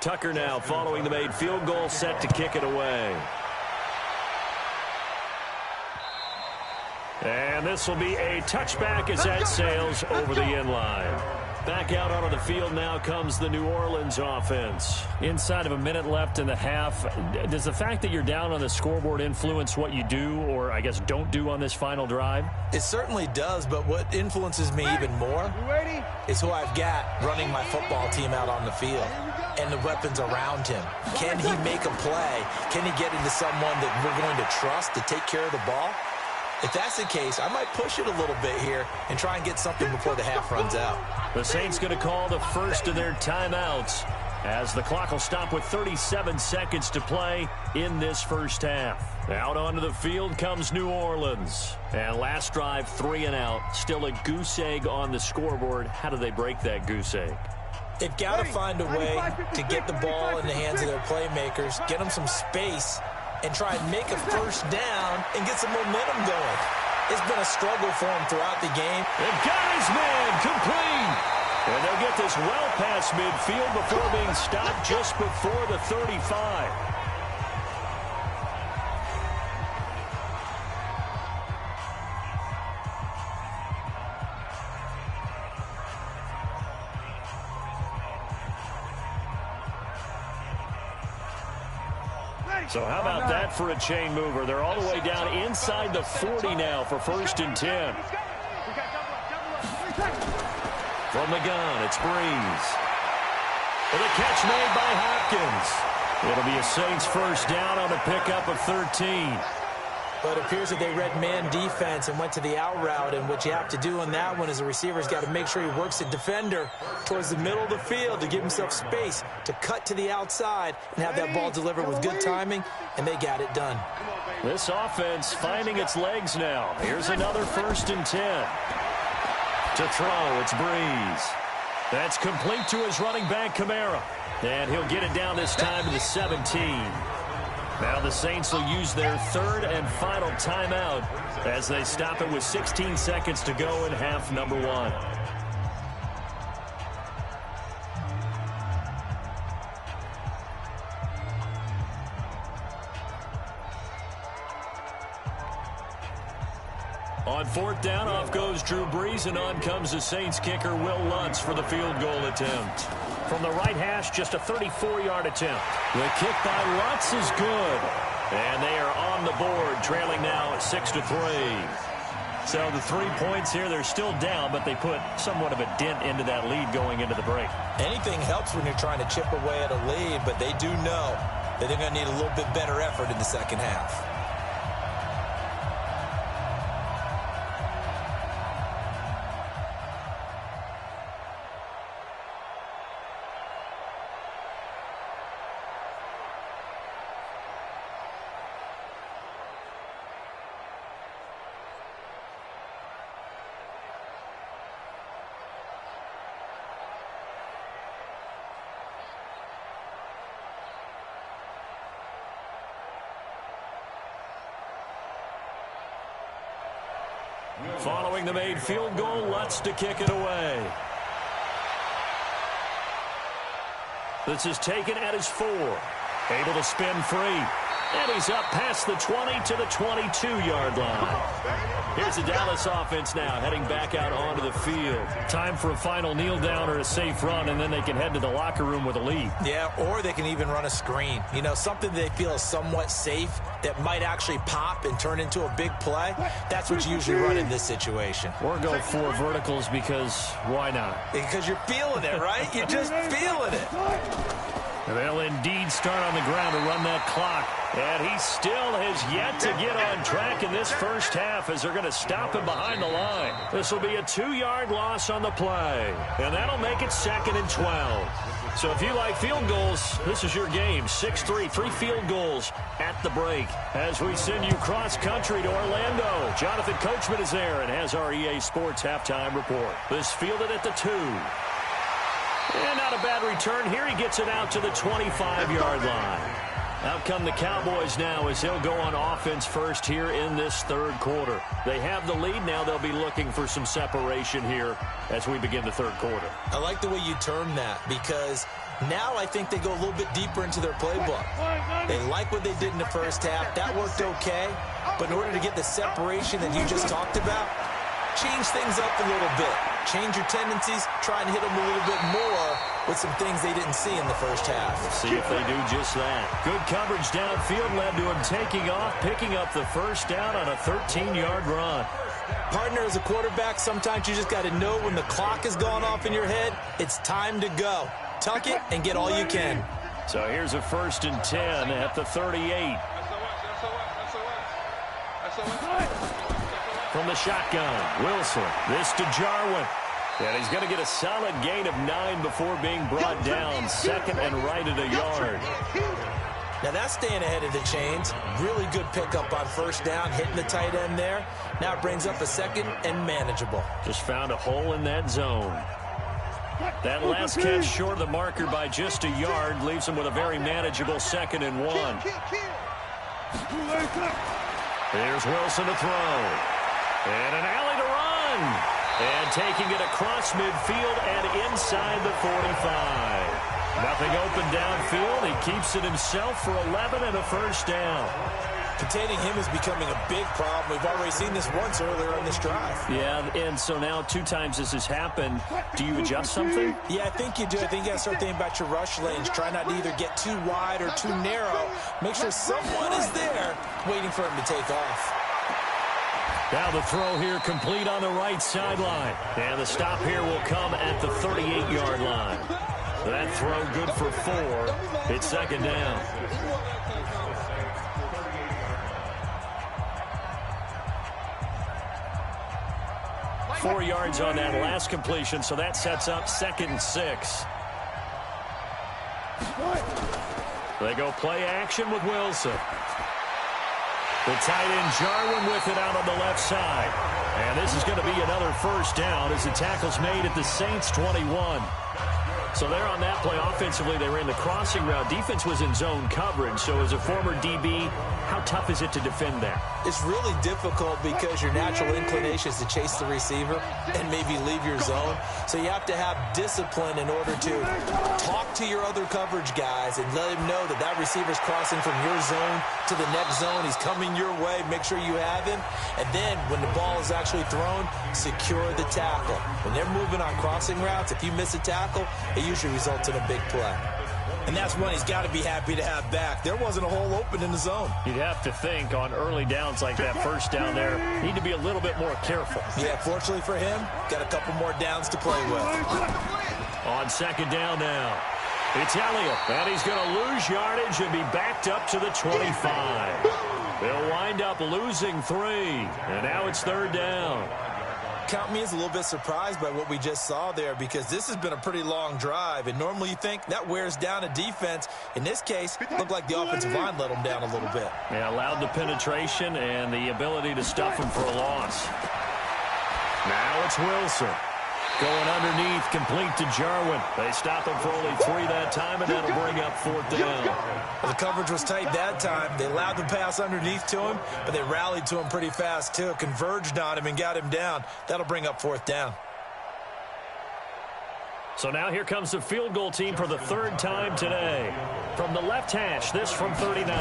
Tucker now following the made field goal, set to kick it away. And this will be a touchback as that sails over the end line. Back out onto the field now comes the New Orleans offense. Inside of a minute left in the half, does the fact that you're down on the scoreboard influence what you do, or I guess don't do on this final drive? It certainly does, but what influences me even more is who I've got running my football team out on the field and the weapons around him. Can he make a play? Can he get into someone that we're going to trust to take care of the ball? If that's the case, I might push it a little bit here and try and get something before the half runs out. The Saints going to call the first of their timeouts as the clock will stop with 37 seconds to play in this first half. Out onto the field comes New Orleans. And last drive, 3 and out. Still a goose egg on the scoreboard. How do they break that goose egg? They've got to find a way to get the ball in the hands of their playmakers, get them some space, and try and make a first down and get some momentum going. It's been a struggle for him throughout the game. And got his man complete. And they'll get this well past midfield before being stopped just before the 35. So how about that for a chain mover? They're all the way down inside the 40 now for 1st and 10. From the gun, it's Breeze. For the catch made by Hopkins. It'll be a Saints first down on a pickup of 13. But it appears that they read man defense and went to the out route, and what you have to do on that one is the receiver's got to make sure he works the defender towards the middle of the field to give himself space to cut to the outside and have that ball delivered with good timing, and they got it done. This offense finding its legs now. Here's another 1st and 10. To throw, it's Breeze. That's complete to his running back, Kamara. And he'll get it down this time to the 17. Now the Saints will use their 3rd and final timeout as they stop it with 16 seconds to go in half number 1. fourth down, off goes Drew Brees, and on comes the Saints kicker, Will Lutz, for the field goal attempt. From the right hash, just a 34-yard attempt. The kick by Lutz is good. And they are on the board, trailing now at 6-3. So the 3 points here, they're still down, but they put somewhat of a dent into that lead going into the break. Anything helps when you're trying to chip away at a lead, but they do know that they're going to need a little bit better effort in the second half. Following the made field goal, Lutz to kick it away. This is taken at his 4. Able to spin free. And he's up past the 20 to the 22-yard line. Here's the Dallas offense now heading back out onto the field. Time for a final kneel down or a safe run, and then they can head to the locker room with a lead. Yeah, or they can even run a screen. You know, something they feel is somewhat safe that might actually pop and turn into a big play. That's what you usually run in this situation. Or go 4 verticals because why not? Because you're feeling it, right? You're just feeling it. They'll indeed start on the ground to run that clock. And he still has yet to get on track in this first half as they're going to stop him behind the line. This will be a 2-yard loss on the play. And that'll make it 2nd and 12. So if you like field goals, this is your game. 6-3, 3 field goals at the break. As we send you cross-country to Orlando, Jonathan Coachman is there and has our EA Sports halftime report. This fielded at the 2. And not a bad return here. He gets it out to the 25-yard line. Out come the Cowboys now as they'll go on offense first here in this third quarter. They have the lead. Now they'll be looking for some separation here as we begin the third quarter. I like the way you term that because now I think they go a little bit deeper into their playbook. They like what they did in the first half. That worked okay. But in order to get the separation that you just talked about, change things up a little bit. Change your tendencies. Try and hit them a little bit more with some things they didn't see in the first half. See if they do just that. Good coverage downfield led to him taking off, picking up the first down on a 13-yard run. Partner, as a quarterback, sometimes you just got to know when the clock has gone off in your head, it's time to go. Tuck it and get all you can. So here's a 1st and 10 at the 38. From the shotgun, Wilson. This to Jarwin. And he's going to get a solid gain of 9 before being brought down. 2nd and right at a yard. Now that's staying ahead of the chains. Really good pickup on 1st down, hitting the tight end there. Now it brings up a 2nd and manageable. Just found a hole in that zone. That last catch short of the marker by just a yard leaves him with a very manageable 2nd and 1. Here's Wilson to throw. And an alley to run. And taking it across midfield and inside the 45. Nothing open downfield. He keeps it himself for 11 and a 1st down. Containing him is becoming a big problem. We've already seen this once earlier in this drive. Yeah, and so now 2 times this has happened. Do you adjust something? Yeah, I think you do. I think you got to start thinking about your rush lanes. Try not to either get too wide or too narrow. Make sure someone is there waiting for him to take off. Now the throw here complete on the right sideline. And the stop here will come at the 38-yard line. That throw good for 4. It's 2nd down. Four yards on that last completion, so that sets up 2nd and 6. They go play action with Wilson. The tight end Jarwin with it out on the left side. And this is going to be another 1st down as the tackle's made at the Saints 21. So there on that play, offensively, they ran the crossing route. Defense was in zone coverage. So as a former DB, how tough is it to defend that? It's really difficult because your natural inclination is to chase the receiver and maybe leave your zone. So you have to have discipline in order to talk to your other coverage guys and let him know that that receiver's crossing from your zone to the next zone. He's coming your way. Make sure you have him. And then when the ball is actually thrown, secure the tackle. When they're moving on crossing routes, if you miss a tackle, it usually results in a big play. And that's one he's got to be happy to have back. There wasn't a hole open in the zone. You'd have to think on early downs like that first down there, need to be a little bit more careful. Yeah, fortunately for him, got a couple more downs to play with. On second down now, it's Elliott, and he's going to lose yardage and be backed up to the 25. They'll wind up losing 3, and now it's third down. Count me as a little bit surprised by what we just saw there because this has been a pretty long drive, and normally you think that wears down a defense. In this case, it looked like the offensive line let them down a little bit. Yeah, allowed the penetration and the ability to stuff them for a loss. Now it's Wilson. Going underneath, complete to Jarwin. They stop him for only 3 that time, and that'll bring up fourth down. Well, the coverage was tight that time. They allowed the pass underneath to him, but they rallied to him pretty fast, too. Converged on him and got him down. That'll bring up fourth down. So now here comes the field goal team for the 3rd time today. From the left hash, this from 39.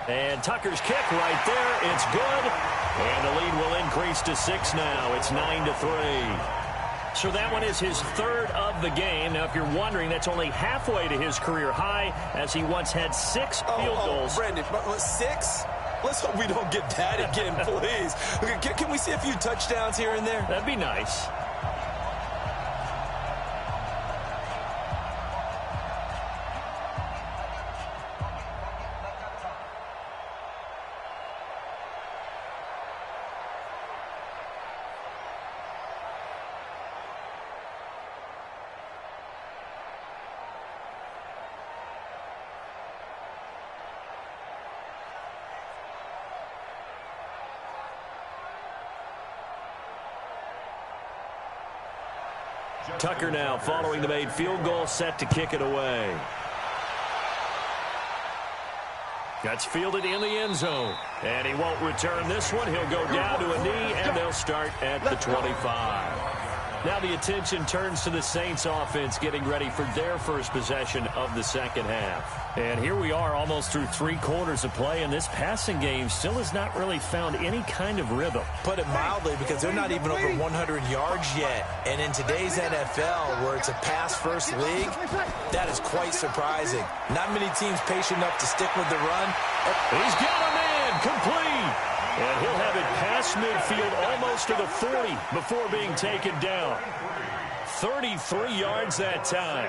And Tucker's kick right there. It's good. And the lead will increase to 6 now. It's 9-3. So that one is his 3rd of the game. Now, if you're wondering, that's only halfway to his career high, as he once had 6 field goals. Brandon, 6? Let's hope we don't get that again, please. Can we see a few touchdowns here and there? That'd be nice. Tucker now following the made field goal, set to kick it away. That's fielded in the end zone. And he won't return this one. He'll go down to a knee, and they'll start at the 25. Now the attention turns to the Saints offense getting ready for their first possession of the second half. And here we are almost through 3 quarters of play, and this passing game still has not really found any kind of rhythm. Put it mildly, because they're not even over 100 yards yet. And in today's NFL, where it's a pass-first league, that is quite surprising. Not many teams patient enough to stick with the run. He's got a man complete. And he'll have it past midfield almost to the 40 before being taken down. 33 yards that time.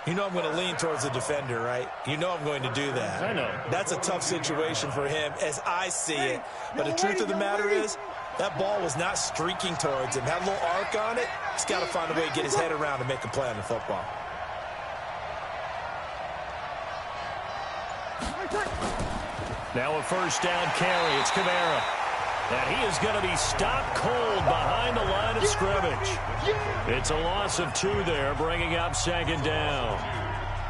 You know I'm going to lean towards the defender, right? You know I'm going to do that. I know. That's a tough situation for him as I see it. But the truth of the matter is, that ball was not streaking towards him. Had a little arc on it. He's got to find a way to get his head around and make a play on the football. Now a first down carry. It's Kamara. And he is going to be stopped cold behind the line of scrimmage. It's a loss of 2 there, bringing up second down.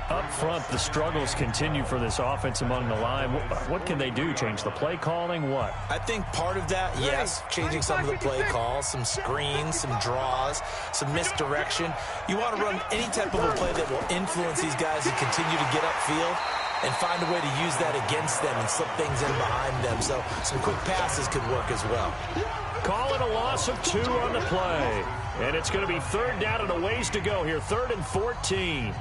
Up front, the struggles continue for this offense among the line. What can they do? Change the play calling? What? I think part of that, yes, changing some of the play calls, some screens, some draws, some misdirection. You want to run any type of a play that will influence these guys to continue to get upfield and find a way to use that against them and slip things in behind them. So some quick passes could work as well. Call it a loss of 2 on the play. And it's going to be third down and a ways to go here. 3rd and 14.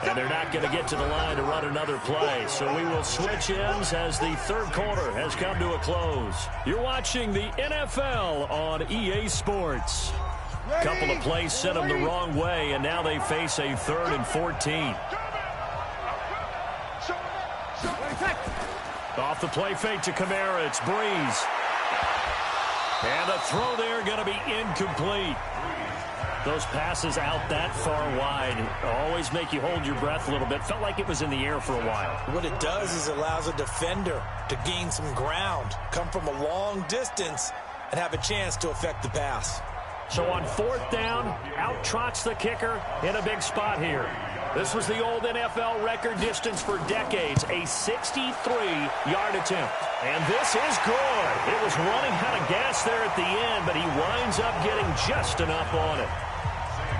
And they're not going to get to the line to run another play. So we will switch ends as the 3rd quarter has come to a close. You're watching the NFL on EA Sports. A couple of plays sent them the wrong way, and now they face a 3rd and 14. Off the play fake to Kamara, it's Breeze. And the throw there going to be incomplete. Those passes out that far wide always make you hold your breath a little bit. Felt like it was in the air for a while. What it does is it allows a defender to gain some ground, come from a long distance, and have a chance to affect the pass. So on 4th down, out trots the kicker in a big spot here. This was the old NFL record distance for decades, a 63-yard attempt. And this is good. It was running out of gas there at the end, but he winds up getting just enough on it.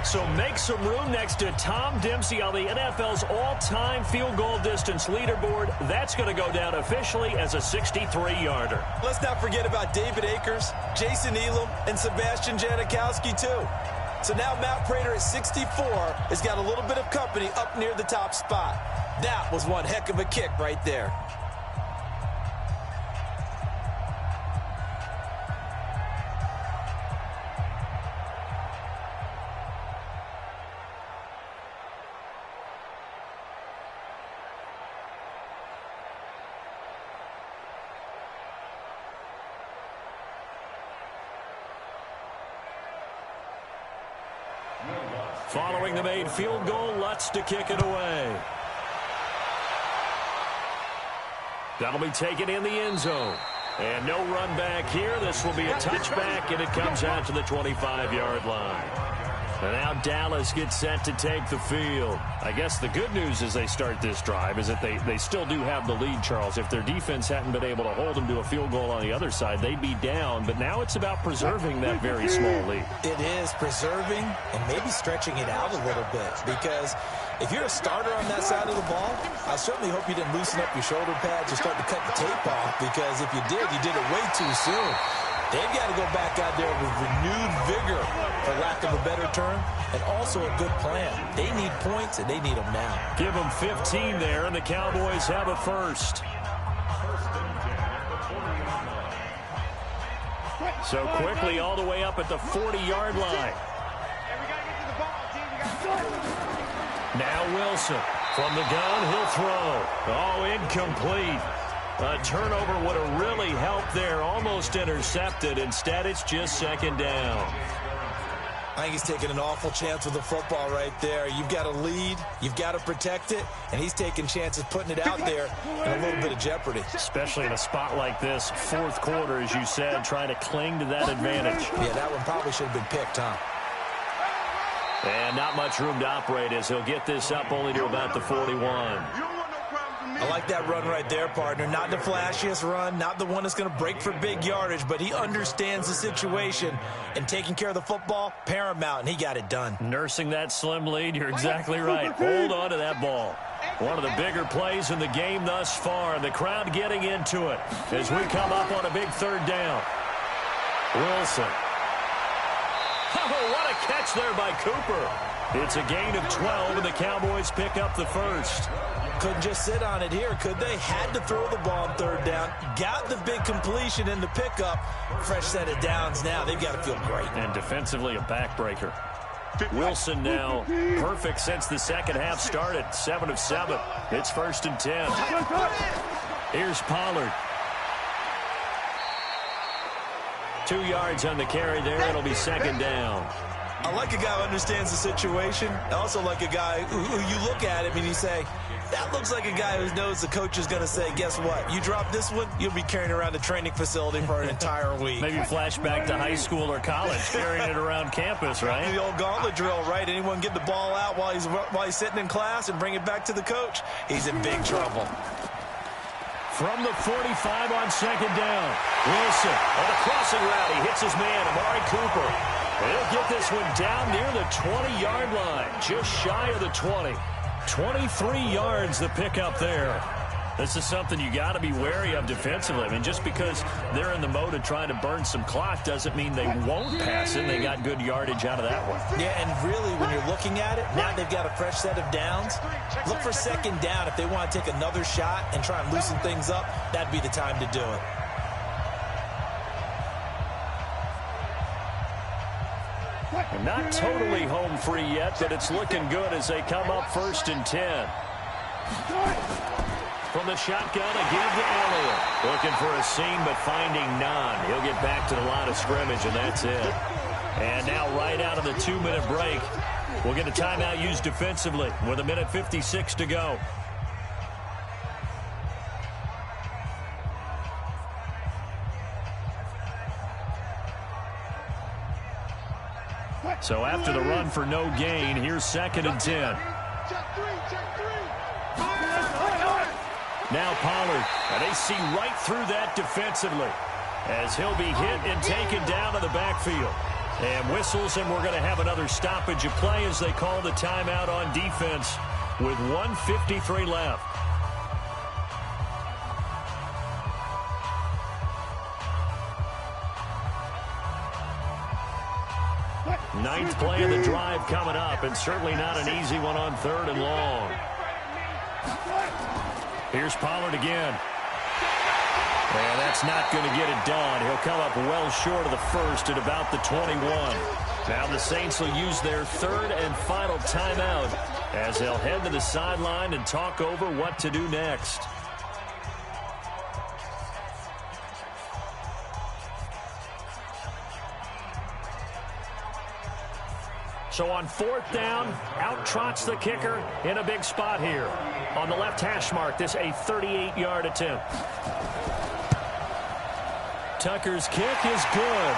So make some room next to Tom Dempsey on the NFL's all-time field goal distance leaderboard. That's going to go down officially as a 63-yarder. Let's not forget about David Akers, Jason Elam, and Sebastian Janikowski, too. So now Matt Prater at 64 has got a little bit of company up near the top spot. That was one heck of a kick right there. Following the made field goal, Lutz to kick it away. That'll be taken in the end zone. And no run back here. This will be a touchback, and it comes out to the 25-yard line. And now Dallas gets set to take the field. I guess the good news as they start this drive is that they still do have the lead, Charles. If their defense hadn't been able to hold them to a field goal on the other side, they'd be down. But now it's about preserving that very small lead. It is preserving and maybe stretching it out a little bit, because if you're a starter on that side of the ball, I certainly hope you didn't loosen up your shoulder pads or start to cut the tape off, because if you did it way too soon. They've got to go back out there with renewed vigor, for lack of a better term, and also a good plan. They need points, and they need them now. Give them 15 there, and the Cowboys have a first. So quickly all the way up at the 40-yard line. Now Wilson from the gun, he'll throw. Oh, incomplete. A turnover would have really helped there, almost intercepted. Instead, it's just second down. I think he's taking an awful chance with the football right there. You've got a lead, you've got to protect it, and he's taking chances putting it out there in a little bit of jeopardy. Especially in a spot like this, fourth quarter, as you said, trying to cling to that advantage. Yeah, that one probably should have been picked, huh? And not much room to operate as he'll get this up only to about the 41. I like that run right there, partner. Not the flashiest run, not the one that's going to break for big yardage, but he understands the situation, and taking care of the football, paramount, and he got it done. Nursing that slim lead, you're exactly right. Hold on to that ball. One of the bigger plays in the game thus far, and the crowd getting into it as we come up on a big third down. Wilson. Oh, what a catch there by Cooper. It's a gain of 12, and the Cowboys pick up the first. Couldn't just sit on it here, could they? Had to throw the ball on third down. Got the big completion in the pickup. Fresh set of downs now. They've got to feel great. And defensively, a backbreaker. Wilson now perfect since the second half started. 7 of 7. It's 1st and 10. Here's Pollard. 2 yards on the carry there. It'll be second down. I like a guy who understands the situation. I also like a guy who you look at him and you say, that looks like a guy who knows the coach is going to say, guess what? You drop this one, you'll be carrying around the training facility for an entire week. Maybe flashback to high school or college, carrying it around campus, right? The old gauntlet drill, right? Anyone get the ball out while he's sitting in class and bring it back to the coach? He's in big trouble. From the 45 on second down. Wilson on a crossing route. He hits his man, Amari Cooper. He'll get this one down near the 20-yard line, just shy of the 20. 23 yards the pickup there. This is something you got to be wary of defensively. I mean, just because they're in the mode of trying to burn some clock doesn't mean they won't pass it. They got good yardage out of that one. Yeah, and really, when you're looking at it, now they've got a fresh set of downs. Look for second down. If they want to take another shot and try and loosen things up, that'd be the time to do it. Not totally home free yet, but it's looking good as they come up 1st and 10. From the shotgun, a give to Elliott. Looking for a seam, but finding none. He'll get back to the line of scrimmage, and that's it. And now right out of the 2-minute break, we'll get a timeout used defensively with 1:56 to go. So after the run for no gain, here's 2nd and 10. Now Pollard, and they see right through that defensively as he'll be hit and taken down to the backfield. And whistles, and we're going to have another stoppage of play as they call the timeout on defense with 1:53 left. Ninth play of the drive coming up, and certainly not an easy one on 3rd and long. Here's Pollard again. And that's not going to get it done. He'll come up well short of the first at about the 21. Now the Saints will use their 3rd and final timeout as they'll head to the sideline and talk over what to do next. So on 4th down, out trots the kicker in a big spot here. On the left hash mark, this a 38-yard attempt. Tucker's kick is good.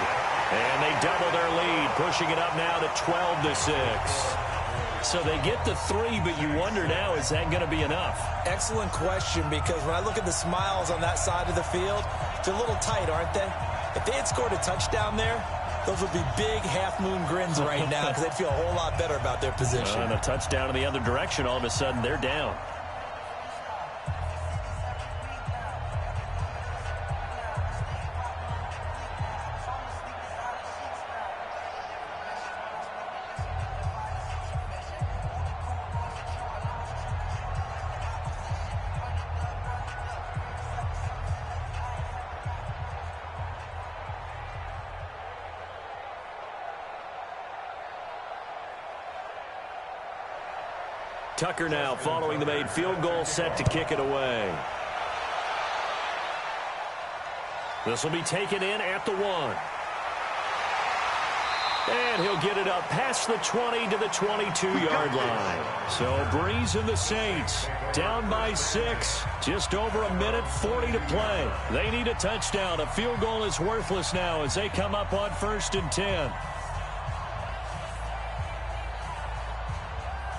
And they double their lead, pushing it up now to 12-6. So they get the 3, but you wonder now, is that going to be enough? Excellent question, because when I look at the smiles on that side of the field, they're a little tight, aren't they? If they had scored a touchdown there, those would be big half-moon grins right now because they'd feel a whole lot better about their position. And a touchdown in the other direction, all of a sudden they're down. Tucker now following the made field goal, set to kick it away. This will be taken in at the 1. And he'll get it up past the 20 to the 22-yard line. So Breeze and the Saints down by 6. Just over 1:40 to play. They need a touchdown. A field goal is worthless now as they come up on 1st and 10.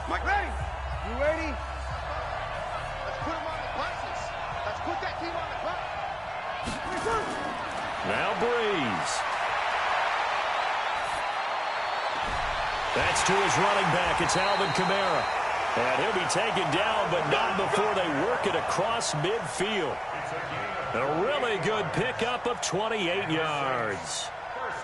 Mike, ready? You ready? Let's put them on the buses. Let's put that team on the bus. Now Breeze. That's to his running back. It's Alvin Kamara. And he'll be taken down, but not before they work it across midfield. A really good pickup of 28 yards.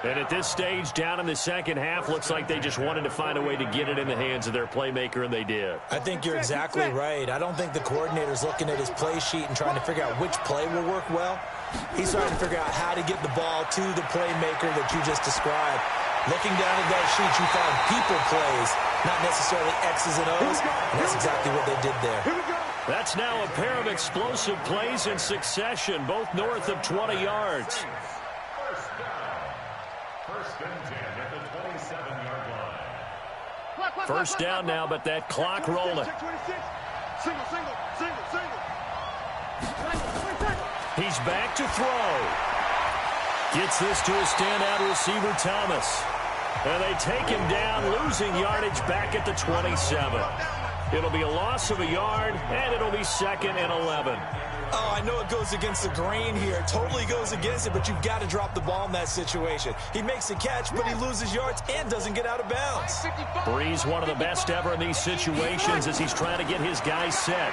And at this stage, down in the second half, looks like they just wanted to find a way to get it in the hands of their playmaker, and they did. I think you're exactly right. I don't think the coordinator's looking at his play sheet and trying to figure out which play will work well. He's trying to figure out how to get the ball to the playmaker that you just described. Looking down at that sheet, you find people plays, not necessarily X's and O's, and that's exactly what they did there. That's now a pair of explosive plays in succession, both north of 20 yards. First down now, but that clock rolling. He's back to throw. Gets this to his standout receiver, Thomas. And they take him down, losing yardage back at the 27. It'll be a loss of a yard, and it'll be 2nd and 11. Oh, I know it goes against the grain here. It totally goes against it, but you've got to drop the ball in that situation. He makes a catch, but he loses yards and doesn't get out of bounds. Breeze, one of the best ever in these situations as he's trying to get his guys set.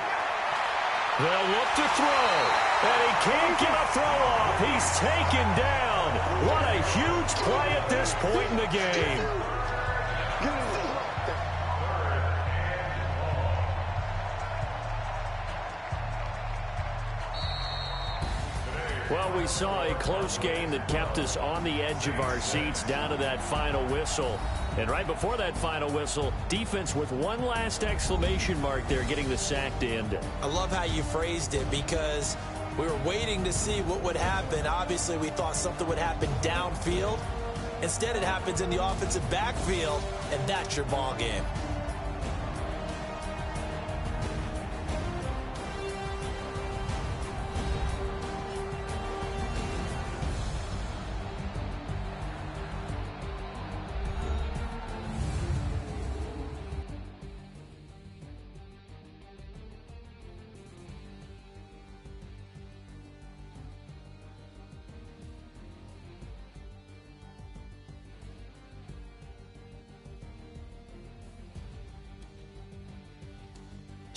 They'll look to throw, and he can't get a throw off. He's taken down. What a huge play at this point in the game. Well, we saw a close game that kept us on the edge of our seats down to that final whistle. And right before that final whistle, defense with one last exclamation mark there, getting the sack to end it. I love how you phrased it because we were waiting to see what would happen. Obviously, we thought something would happen downfield. Instead, it happens in the offensive backfield, and that's your ball game.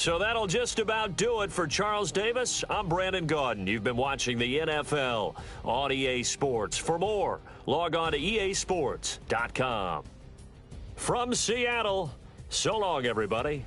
So that'll just about do it for Charles Davis. I'm Brandon Gaudin. You've been watching the NFL on EA Sports. For more, log on to easports.com. From Seattle, so long, everybody.